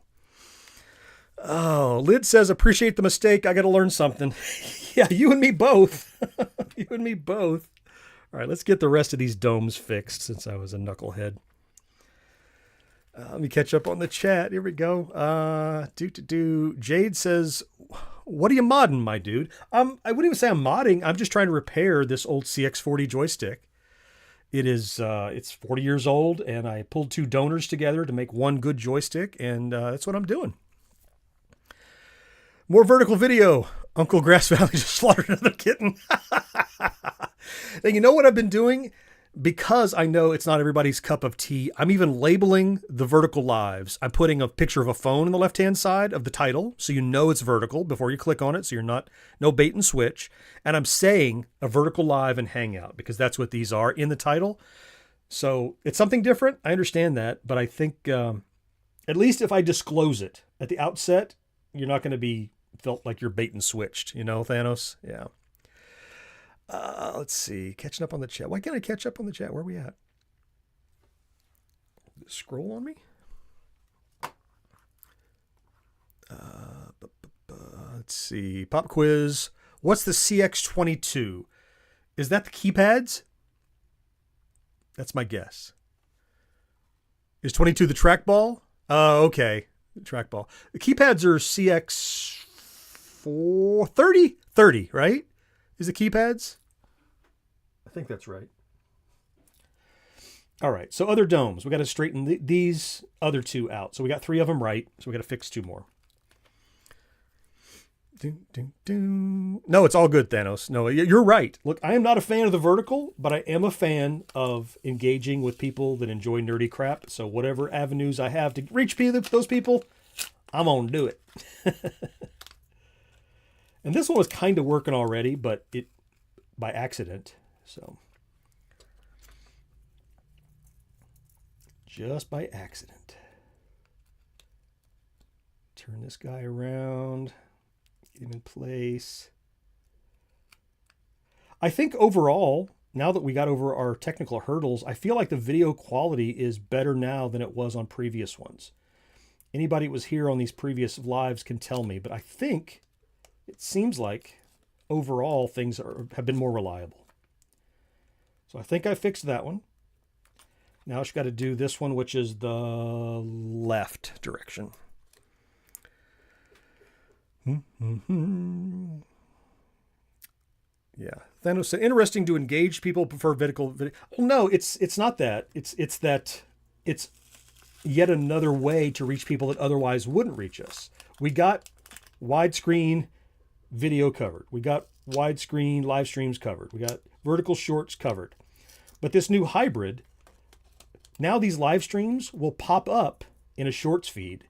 Oh, Lid says, appreciate the mistake. I got to learn something. Yeah, you and me both. You and me both. All right, let's get the rest of these domes fixed since I was a knucklehead. Let me catch up on the chat. Here we go. Jade says, what are you modding, my dude? I wouldn't even say I'm modding. I'm just trying to repair this old CX-40 joystick. It is, it's 40 years old, and I pulled 2 donors together to make one good joystick, and that's what I'm doing. More vertical video. Uncle Grass Valley just slaughtered another kitten. And you know what I've been doing? Because I know it's not everybody's cup of tea, I'm even labeling the vertical lives. I'm putting a picture of a phone on the left-hand side of the title, so you know it's vertical before you click on it, so you're not, no bait and switch. And I'm saying a vertical live and Hangout, because that's what these are in the title. So it's something different. I understand that, but I think at least if I disclose it at the outset, you're not going to be felt like you're bait and switched, you know, Thanos? Yeah. Let's see. Catching up on the chat. Why can't I catch up on the chat? Where are we at? Scroll on me? Let's see. Pop quiz. What's the CX-22? Is that the keypads? That's my guess. Is 22 the trackball? Okay. The trackball. The keypads are CX-40? 30, right? Is the keypads? I think that's right. All right, so other domes. We got to straighten these other 2 out. So we got 3 of them right, so we got to fix 2 more. No, it's all good, Thanos. No, you're right. Look, I am not a fan of the vertical, but I am a fan of engaging with people that enjoy nerdy crap. So whatever avenues I have to reach those people, I'm going to do it. And this one was kind of working already, but it by accident. So just by accident. Turn this guy around, get him in place. I think overall, now that we got over our technical hurdles, I feel like the video quality is better now than it was on previous ones. Anybody who was here on these previous lives can tell me, but I think it seems like overall things have been more reliable. So I think I fixed that one. Now I just got to do this one, which is the left direction. Yeah. Thanos said, interesting to engage people prefer vertical video. Well, no, it's not that. It's that it's yet another way to reach people that otherwise wouldn't reach us. We got widescreen video covered. We got widescreen live streams covered. We got vertical shorts covered. But this new hybrid, now these live streams will pop up in a shorts feed.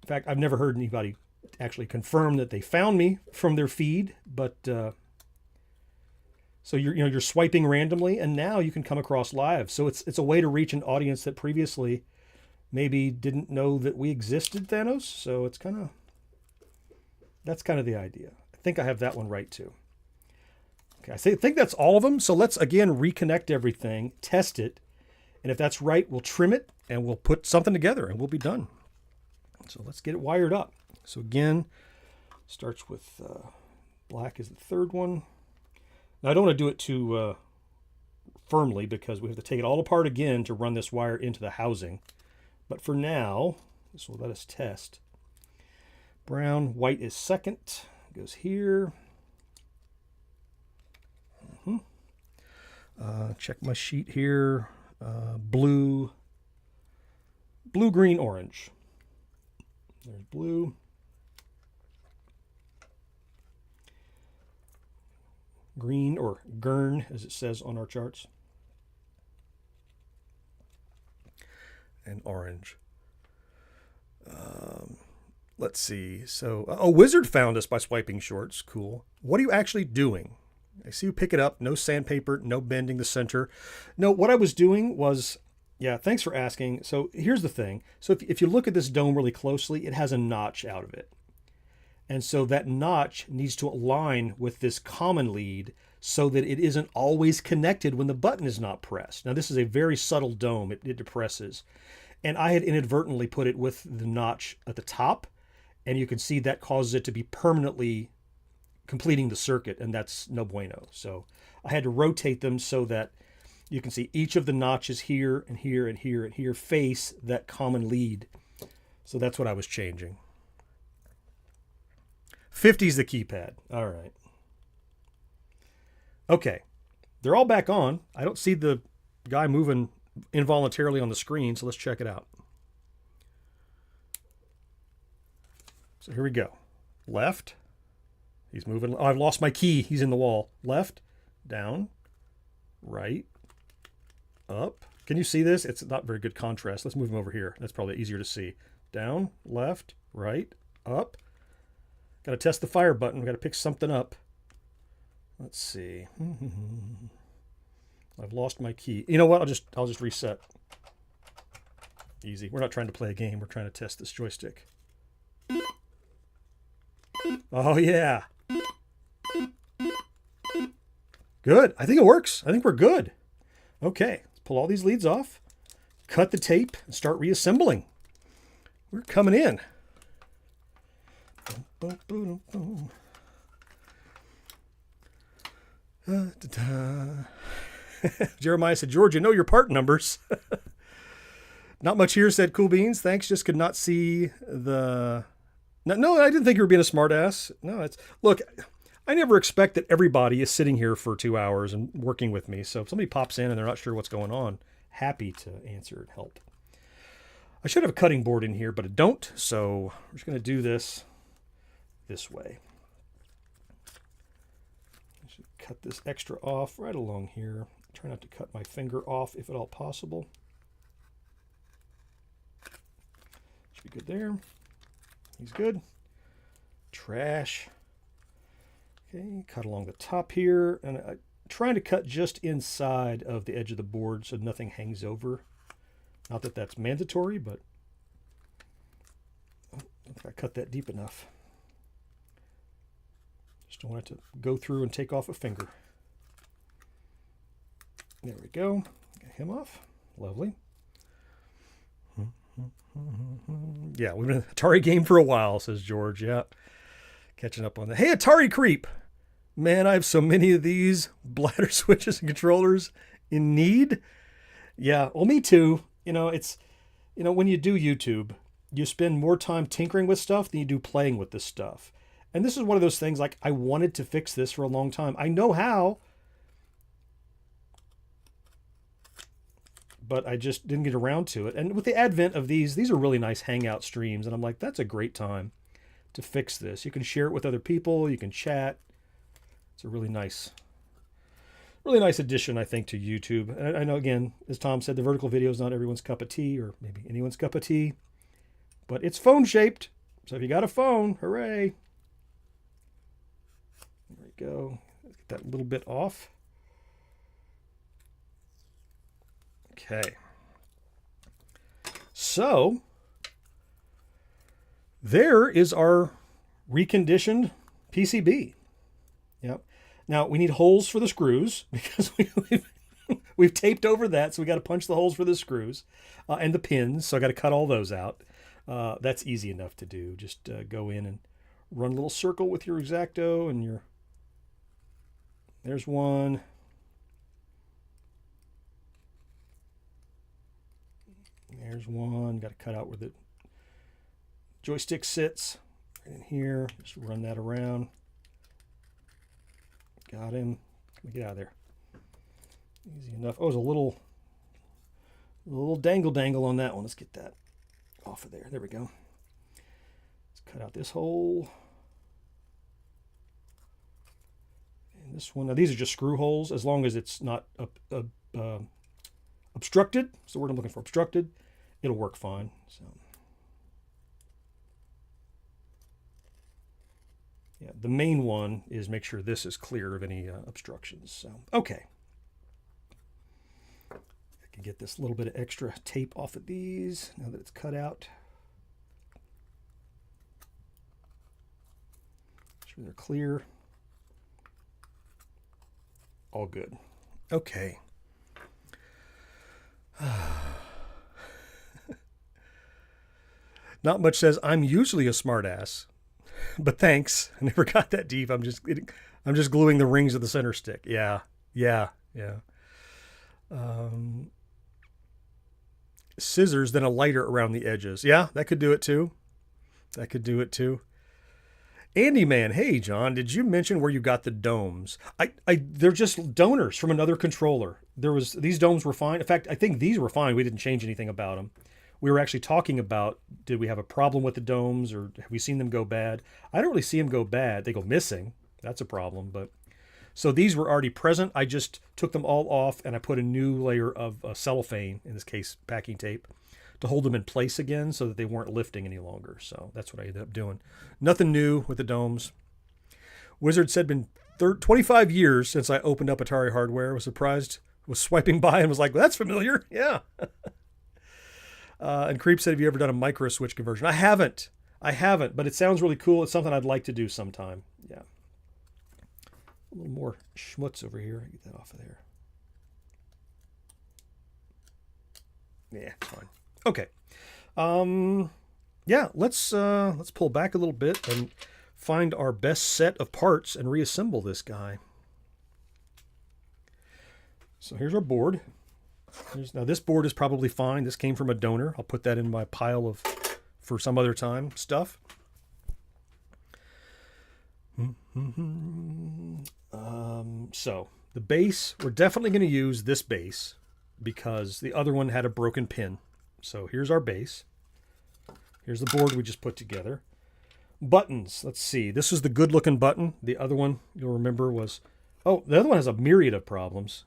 In fact, I've never heard anybody actually confirm that they found me from their feed, but so you're swiping randomly, and now you can come across live. So it's a way to reach an audience that previously maybe didn't know that we existed, Thanos. So it's that's kind of the idea. I think I have that one right too. Okay, I think that's all of them. So let's again reconnect everything, test it, and if that's right, we'll trim it and we'll put something together and we'll be done. So let's get it wired up. So again, starts with black is the third one. Now I don't want to do it too firmly because we have to take it all apart again to run this wire into the housing. But for now, this will let us test. Brown, white is second. Goes here. Check my sheet here. Blue, green, orange. There's blue. Green, or gurn, as it says on our charts. And orange. Let's see. So, Wizard found us by swiping shorts. Cool. What are you actually doing? I see you pick it up. No sandpaper, no bending the center. No, what I was doing was, yeah, thanks for asking. So here's the thing. So if you look at this dome really closely, it has a notch out of it. And so that notch needs to align with this common lead so that it isn't always connected when the button is not pressed. Now, this is a very subtle dome. It depresses. And I had inadvertently put it with the notch at the top. And you can see that causes it to be permanently completing the circuit. And that's no bueno. So I had to rotate them so that you can see each of the notches here and here and here and here face that common lead. So that's what I was changing. 50 is the keypad. All right. Okay. They're all back on. I don't see the guy moving involuntarily on the screen, so let's check it out. So here we go. Left. He's moving. Oh, I've lost my key. He's in the wall. Left, down, right, up. Can you see this? It's not very good contrast. Let's move him over here. That's probably easier to see. Down, left, right, up. Got to test the fire button. We've got to pick something up. Let's see. I've lost my key. You know what? I'll just reset. Easy. We're not trying to play a game. We're trying to test this joystick. Oh, yeah. Good. I think it works. I think we're good. Okay. Let's pull all these leads off, cut the tape, and start reassembling. We're coming in. Boom, boom, boom, boom. Jeremiah said, George, you know your part numbers. Not much here, said Cool Beans. Thanks, just could not see the... No, I didn't think you were being a smartass. No, look, I never expect that everybody is sitting here for 2 hours and working with me. So if somebody pops in and they're not sure what's going on, happy to answer and help. I should have a cutting board in here, but I don't. So we're just going to do this way. I should cut this extra off right along here. Try not to cut my finger off if at all possible. Should be good there. He's good. Trash. Okay, cut along the top here. And I'm trying to cut just inside of the edge of the board so nothing hangs over. Not that that's mandatory, but I cut that deep enough. Just don't want it to go through and take off a finger. There we go. Get him off. Lovely. Yeah, we've been an Atari game for a while, says George. Yeah. Catching up on that. Hey, Atari Creep. Man, I have so many of these bladder switches and controllers in need. Yeah, well, me too. You know, when you do YouTube, you spend more time tinkering with stuff than you do playing with this stuff. And this is one of those things, like, I wanted to fix this for a long time. I know how, but I just didn't get around to it. And with the advent of these are really nice Hangout streams. And I'm like, that's a great time to fix this. You can share it with other people. You can chat. It's a really nice addition, I think, to YouTube. And I know, again, as Tom said, the vertical video is not everyone's cup of tea, or maybe anyone's cup of tea, but it's phone shaped. So if you got a phone, hooray. There we go. Get that little bit off. Okay. So there is our reconditioned PCB. Yep. Now we need holes for the screws because we've taped over that. So we got to punch the holes for the screws and the pins. So I got to cut all those out. That's easy enough to do. Just go in and run a little circle with your X-Acto and there's one. There's one. Got to cut out where the joystick sits. Right in here. Just run that around. Got him. Let me get out of there. Easy enough. Oh, there's a little dangle on that one. Let's get that off of there. There we go. Let's cut out this hole. And this one. Now these are just screw holes, as long as it's not obstructed. That's the word I'm looking for. Obstructed. It'll work fine. So Yeah, the main one is make sure this is clear of any obstructions. So, okay. I can get this little bit of extra tape off of these now that it's cut out. Make sure they're clear. All good. Okay. Not much says I'm usually a smartass, but thanks. I never got that deep. I'm just gluing the rings of the center stick. Yeah. Scissors, then a lighter around the edges. Yeah, that could do it too. Andy Man, hey John, did you mention where you got the domes? They're just donors from another controller. These domes were fine. In fact, I think these were fine. We didn't change anything about them. We were actually talking about, did we have a problem with the domes or have we seen them go bad? I don't really see them go bad. They go missing. That's a problem. But so these were already present. I just took them all off and I put a new layer of cellophane, in this case, packing tape, to hold them in place again so that they weren't lifting any longer. So that's what I ended up doing. Nothing new with the domes. Wizard said been 25 years since I opened up Atari hardware. Was surprised, was swiping by and was like, well, that's familiar. Yeah. And Creep said, have you ever done a micro switch conversion? I haven't, but it sounds really cool. It's something I'd like to do sometime. Yeah. A little more schmutz over here. Get that off of there. Yeah, it's fine. Okay. Yeah, let's pull back a little bit and find our best set of parts and reassemble this guy. So here's our board. Now this board is probably fine. This came from a donor. I'll put that in my pile of, for some other time, stuff. So the base, we're definitely going to use this base because the other one had a broken pin. So here's our base. Here's the board we just put together. Buttons, let's see. This is the good looking button. The other one, you'll remember, was, oh, the other one has a myriad of problems.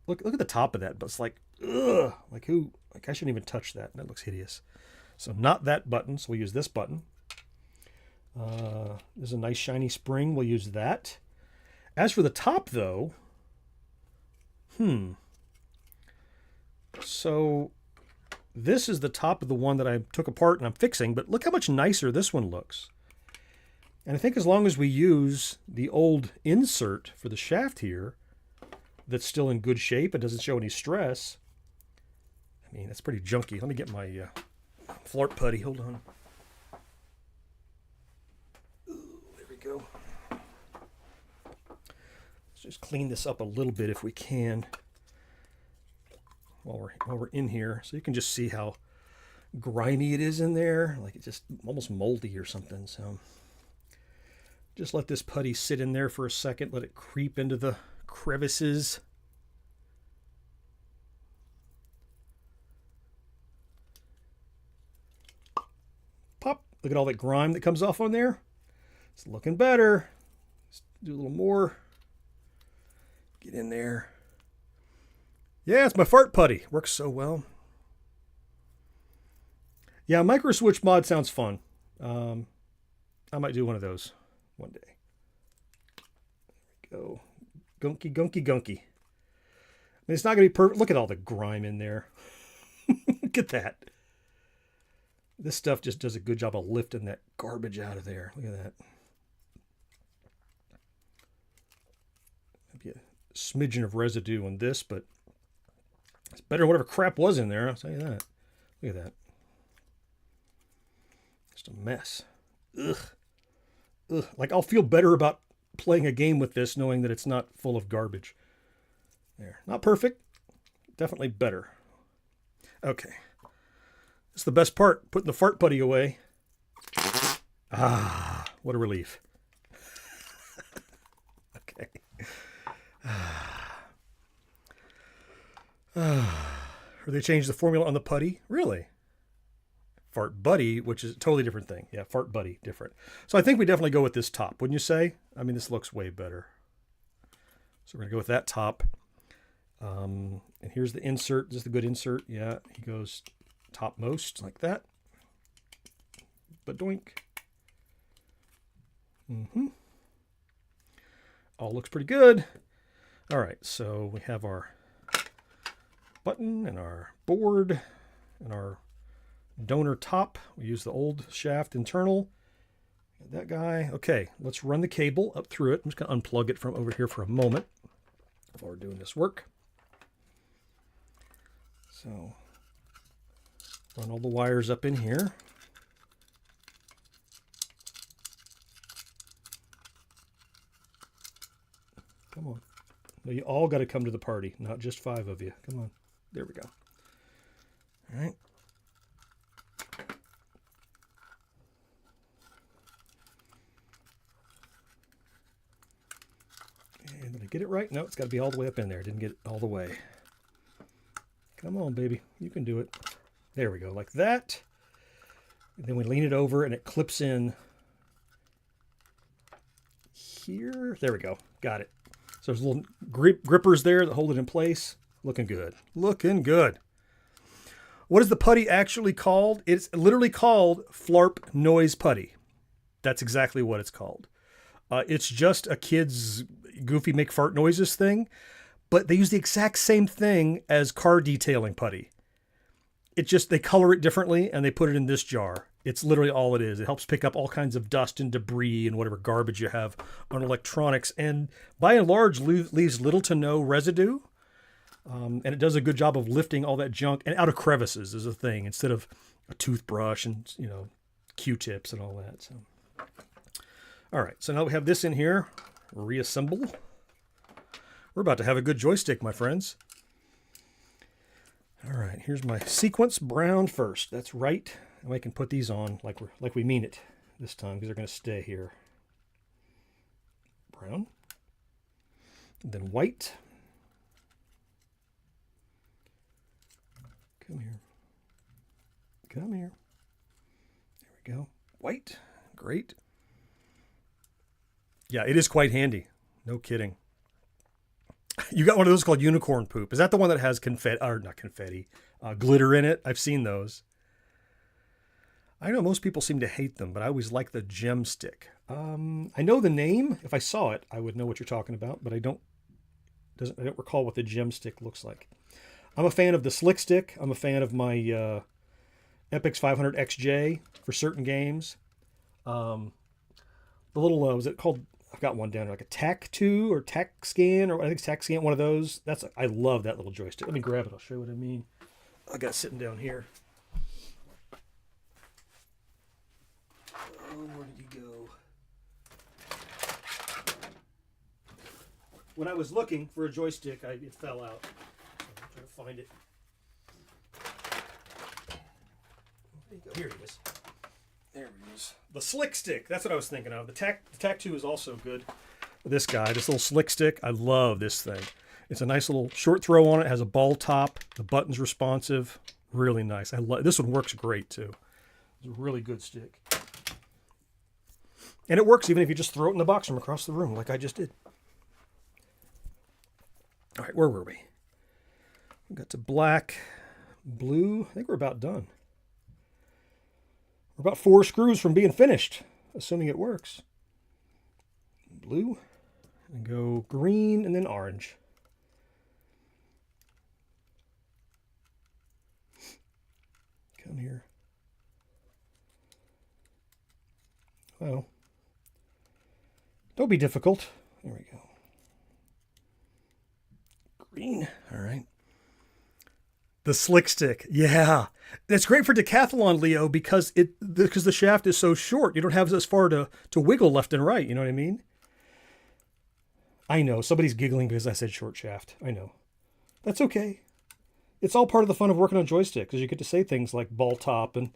Look at the top of that, but it's like, ugh, like I shouldn't even touch that. That looks hideous. So not that button, so we'll use this button. There's a nice shiny spring. We'll use that. As for the top, though, so this is the top of the one that I took apart and I'm fixing, but look how much nicer this one looks. And I think as long as we use the old insert for the shaft here, that's still in good shape, it doesn't show any stress. I mean, that's pretty junky. Let me get my flirt putty. Hold on. There we go. Let's just clean this up a little bit if we can while we're in here, so you can just see how grimy it is in there, like it's just almost moldy or something. So just let this putty sit in there for a second, let it creep into the crevices. Pop, look at all that grime that comes off on there. It's looking better. Let's do a little more. Get in there. Yeah, it's my fart putty. Works so well. Yeah, micro switch mod sounds fun. I might do one of those one day. There we go. Gunky, gunky, gunky. I mean, it's not going to be perfect. Look at all the grime in there. Look at that. This stuff just does a good job of lifting that garbage out of there. Look at that. Maybe a smidgen of residue on this, but it's better than whatever crap was in there. I'll tell you that. Look at that. Just a mess. Ugh. Ugh. Like, I'll feel better about playing a game with this knowing that it's not full of garbage. There. Not perfect. Definitely better. Okay. It's the best part, putting the fart putty away. Ah, what a relief. Okay. Or they changed the formula on the putty? Really? Fart buddy, which is a totally different thing. Yeah, fart buddy, different. So I think we definitely go with this top, wouldn't you say? I mean, this looks way better. So we're going to go with that top. And here's the insert. This is the good insert. Yeah, he goes topmost like that. But doink. all looks pretty good. All right, so we have our button and our board and our donor top. We use the old shaft internal. That guy. Okay, let's run the cable up through it. I'm just going to unplug it from over here for a moment while we're doing this work. So run all the wires up in here. Come on. No, you all got to come to the party, not just 5 of you. Come on. There we go. All right. And did I get it right? No, it's got to be all the way up in there. Didn't get it all the way. Come on, baby. You can do it. There we go, like that. And then we lean it over and it clips in here. There we go. Got it. So there's little grippers there that hold it in place. Looking good. Looking good. What is the putty actually called? It's literally called Flarp Noise Putty. That's exactly what it's called. It's just a kid's goofy make fart noises thing, but they use the exact same thing as car detailing putty. It just, they color it differently and they put it in this jar. It's literally all it is. It helps pick up all kinds of dust and debris and whatever garbage you have on electronics, and by and large leaves little to no residue. And it does a good job of lifting all that junk and out of crevices is a thing, instead of a toothbrush and, you know, Q-tips and all that. So, all right, so now we have this in here. Reassemble. We're about to have a good joystick, my friends. All right, here's my sequence. Brown first. That's right. And I can put these on like we mean it this time, because they're going to stay here. Brown. And then white. Come here. Come here. There we go. White. Great. Yeah, it is quite handy. No kidding. You got one of those called unicorn poop. Is that the one that has confetti, or not confetti, glitter in it? I've seen those. I know most people seem to hate them, but I always like the gem stick. I know the name. If I saw it, I would know what you're talking about, but I don't recall what the gem stick looks like. I'm a fan of the slick stick. I'm a fan of my Epix 500 XJ for certain games. The little, was it called? I've got one down there, like a TAC2 or TAC Scan, or I think it's TAC Scan, one of those. I love that little joystick. Let me grab it. I'll show you what I mean. I got it sitting down here. Oh, where did he go? When I was looking for a joystick, it fell out. So I'm trying to find it. Here it is. There it is. The slick stick. That's what I was thinking of. The TAC2 is also good. This guy, this little slick stick. I love this thing. It's a nice little short throw on it. It has a ball top. The button's responsive. Really nice. This one works great too. It's a really good stick. And it works even if you just throw it in the box from across the room like I just did. All right, where were we? We got to black, blue. I think we're about done. We're about 4 screws from being finished, assuming it works. Blue, and go green, and then orange. Come here. Well, don't be difficult. There we go. Green, all right. The slick stick, yeah. That's great for decathlon, Leo, because the shaft is so short. You don't have as far to wiggle left and right. You know what I mean? I know. Somebody's giggling because I said short shaft. I know. That's okay. It's all part of the fun of working on joystick, because you get to say things like ball top and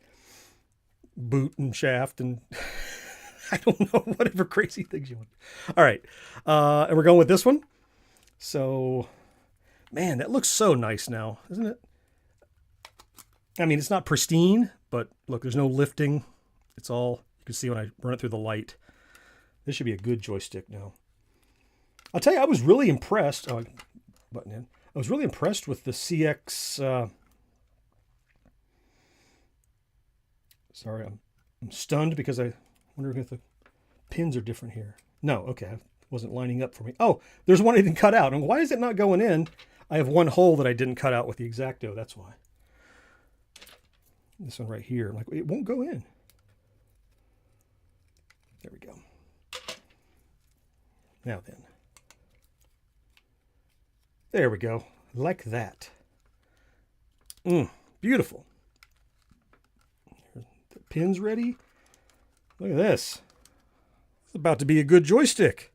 boot and shaft and I don't know, whatever crazy things you want. All right. And we're going with this one. So, man, that looks so nice now, isn't it? I mean, it's not pristine, but look, there's no lifting. It's all, you can see when I run it through the light. This should be a good joystick now. I'll tell you, I was really impressed. Oh, button in. I was really impressed with the CX. Sorry, I'm stunned because I wonder if the pins are different here. No, okay. wasn't lining up for me. Oh, there's one I didn't cut out. And why is it not going in? I have one hole that I didn't cut out with the X-Acto. That's why. This one right here. Like, it won't go in. There we go. Now then. There we go. Like that. Beautiful. The pin's ready. Look at this. It's about to be a good joystick.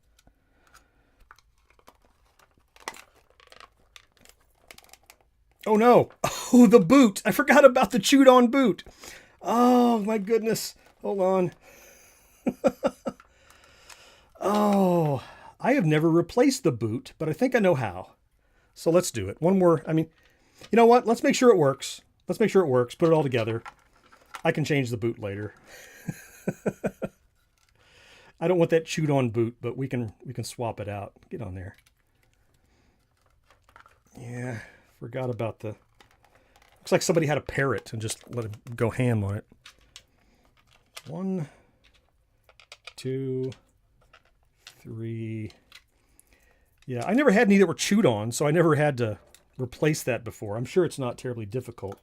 Oh no. Oh, the boot. I forgot about the chewed on boot. Oh my goodness. Hold on. Oh, I have never replaced the boot, but I think I know how. So let's do it. One more. I mean, you know what? Let's make sure it works. Let's make sure it works. Put it all together. I can change the boot later. I don't want that chewed on boot, but we can swap it out. Get on there. Yeah, forgot about the... Looks like somebody had a parrot and just let it go ham on it. 1, 2, 3. Yeah, I never had any that were chewed on, so I never had to replace that before. I'm sure it's not terribly difficult.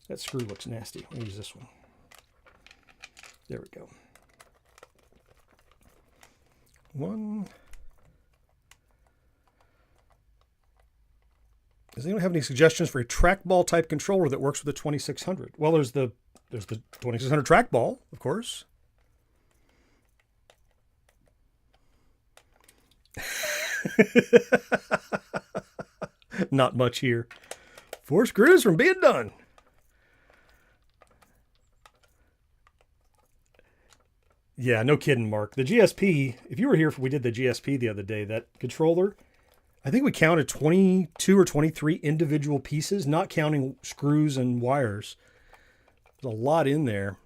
That screw looks nasty. Let me use this one. There we go. 1. Does anyone have any suggestions for a trackball type controller that works with the 2600? Well, there's the 2600 trackball, of course. Not much here. 4 screws from being done. Yeah, no kidding, Mark. The GSP, if you were here, we did the GSP the other day, that controller, I think we counted 22 or 23 individual pieces, not counting screws and wires. There's a lot in there.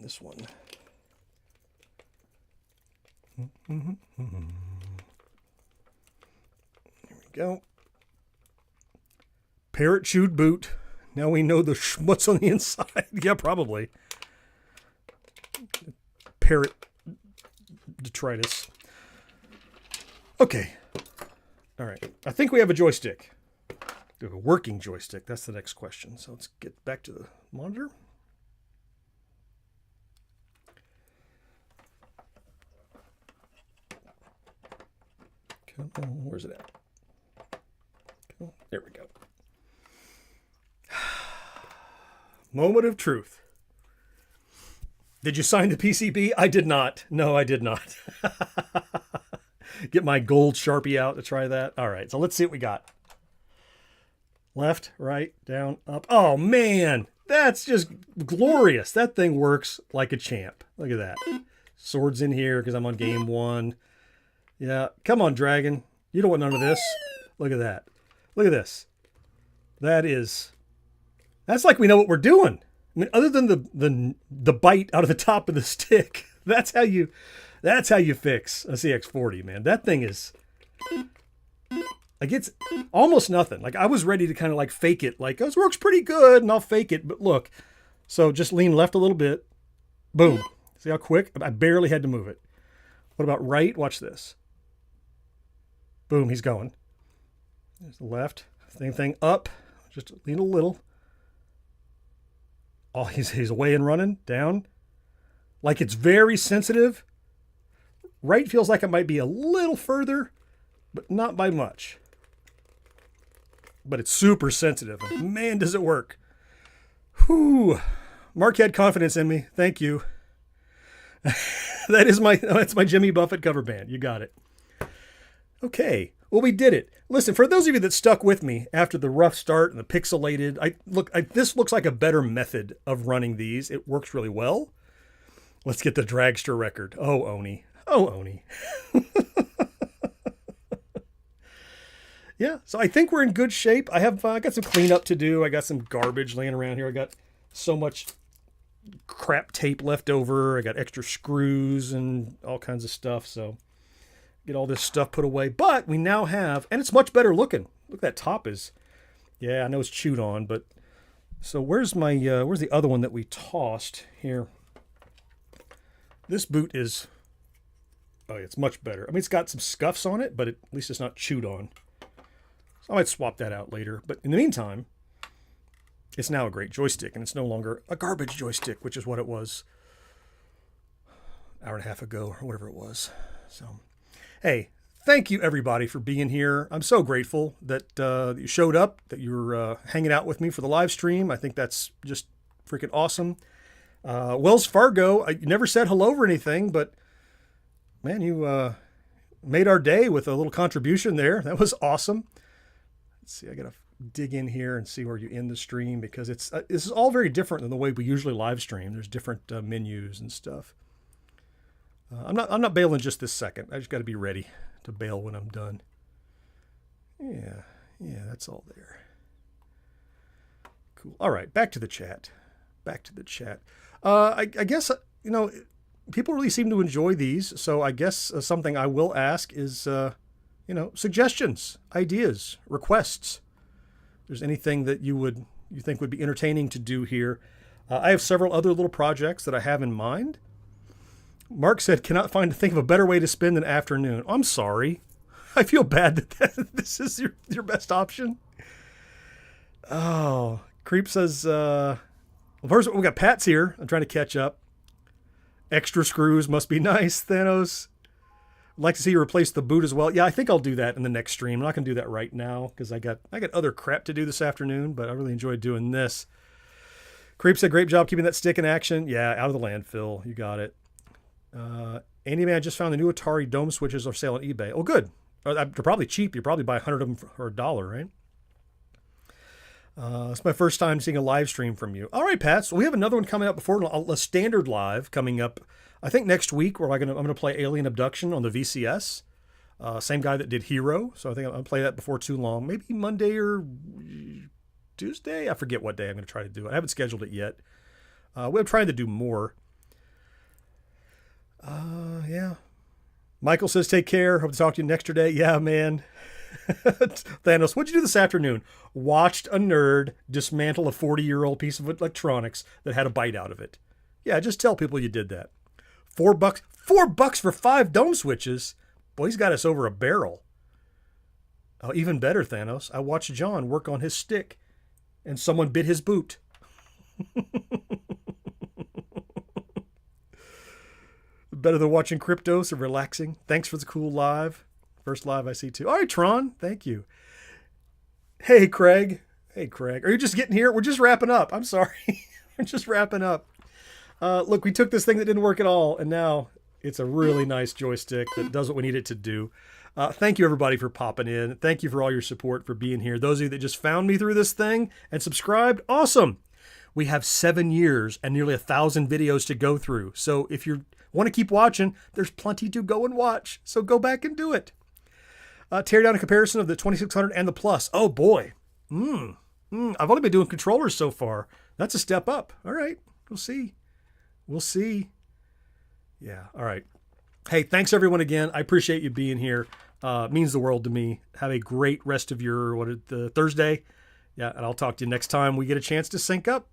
This one. There we go. Parrot chewed boot. Now we know what's on the inside. Yeah, probably. Parrot detritus. Okay. All right. I think we have a joystick. We have a working joystick. That's the next question. So let's get back to the monitor. Come on, where's it at? Come on, there we go. Moment of truth. Did you sign the PCB? I did not. No, I did not. Get my gold Sharpie out to try that. All right, so let's see what we got. Left, right, down, up. Oh, man, that's just glorious. That thing works like a champ. Look at that. Swords in here because I'm on game 1. Yeah, come on, Dragon. You don't want none of this. Look at that. Look at this. That's like we know what we're doing. I mean, other than the bite out of the top of the stick, that's how you fix a CX-40, man. That thing is like, it's almost nothing. Like, I was ready to kind of like fake it, like, oh, this works pretty good, and I'll fake it. But look, so just lean left a little bit. Boom. See how quick? I barely had to move it. What about right? Watch this. Boom, he's going. There's the left. Same thing, up. Just lean a little. Oh, he's away and running. Down. Like, it's very sensitive. Right feels like it might be a little further, but not by much. But it's super sensitive. And man, does it work. Whew. Mark had confidence in me. Thank you. That's my Jimmy Buffett cover band. You got it. Okay. Well, we did it. Listen, for those of you that stuck with me after the rough start and the pixelated, this looks like a better method of running these. It works really well. Let's get the dragster record. Oh, Oni. Oh, Oni. Yeah, so I think we're in good shape. I got some cleanup to do. I got some garbage laying around here. I got so much crap tape left over. I got extra screws and all kinds of stuff. So get all this stuff put away. But we now have, and it's much better looking. Look, that top is, yeah, I know it's chewed on, but so where's the other one that we tossed here? This boot is Oh, it's much better. I mean, it's got some scuffs on it, but at least it's not chewed on. So I might swap that out later. But in the meantime, it's now a great joystick, and it's no longer a garbage joystick, which is what it was an hour and a half ago or whatever it was. So, hey, thank you everybody for being here. I'm so grateful that you showed up, that you were hanging out with me for the live stream. I think that's just freaking awesome. Wells Fargo, I never said hello or anything, but man, you made our day with a little contribution there. That was awesome. Let's see, I got to dig in here and see where you end the stream, because this is all very different than the way we usually live stream. There's different menus and stuff. I'm not bailing just this second. I just got to be ready to bail when I'm done. Yeah, that's all there. Cool. All right, back to the chat. I guess, people really seem to enjoy these. So I guess something I will ask is, suggestions, ideas, requests. If there's anything that you think would be entertaining to do here. I have several other little projects that I have in mind. Mark said, cannot think of a better way to spend an afternoon. I'm sorry. I feel bad that this is your best option. Oh, Creep says, first we got Pat's here. I'm trying to catch up. Extra screws must be nice, Thanos. I'd like to see you replace the boot as well. Yeah, I think I'll do that in the next stream. I'm not going to do that right now because I got other crap to do this afternoon, but I really enjoyed doing this. Creep said, great job keeping that stick in action. Yeah, out of the landfill. You got it. Andy Man, just found the new Atari dome switches on sale on eBay. Oh, good. They're probably cheap. You probably buy 100 of them for $1, right? It's my first time seeing a live stream from you. All right, Pat. So we have another one coming up before a standard live coming up. I think next week where I'm gonna play Alien Abduction on the VCS. Same guy that did Hero. So I think I'll play that before too long. Maybe Monday or Tuesday. I forget what day I'm gonna try to do it. I haven't scheduled it yet. We're trying to do more. Yeah. Michael says, take care. Hope to talk to you next day. Yeah, man. Thanos, what'd you do this afternoon? Watched a nerd dismantle a 40-year-old piece of electronics that had a bite out of it. Yeah, just tell people you did that. $4 for 5 dome switches. Boy, he's got us over a barrel. Oh, even better, Thanos. I watched John work on his stick and someone bit his boot. Better than watching Cryptos or relaxing. Thanks for the cool live. First live I see too. All right, Tron. Thank you. Hey, Craig. Are you just getting here? We're just wrapping up. I'm sorry. We're just wrapping up. Look, we took this thing that didn't work at all, and now it's a really nice joystick that does what we need it to do. Thank you, everybody, for popping in. Thank you for all your support, for being here. Those of you that just found me through this thing and subscribed, awesome. We have 7 years and nearly 1,000 videos to go through. So if you want to keep watching, there's plenty to go and watch. So go back and do it. Tear down a comparison of the 2600 and the Plus. Oh, boy. I've only been doing controllers so far. That's a step up. All right. We'll see. Yeah. All right. Hey, thanks, everyone, again. I appreciate you being here. It means the world to me. Have a great rest of your Thursday. Yeah, and I'll talk to you next time we get a chance to sync up.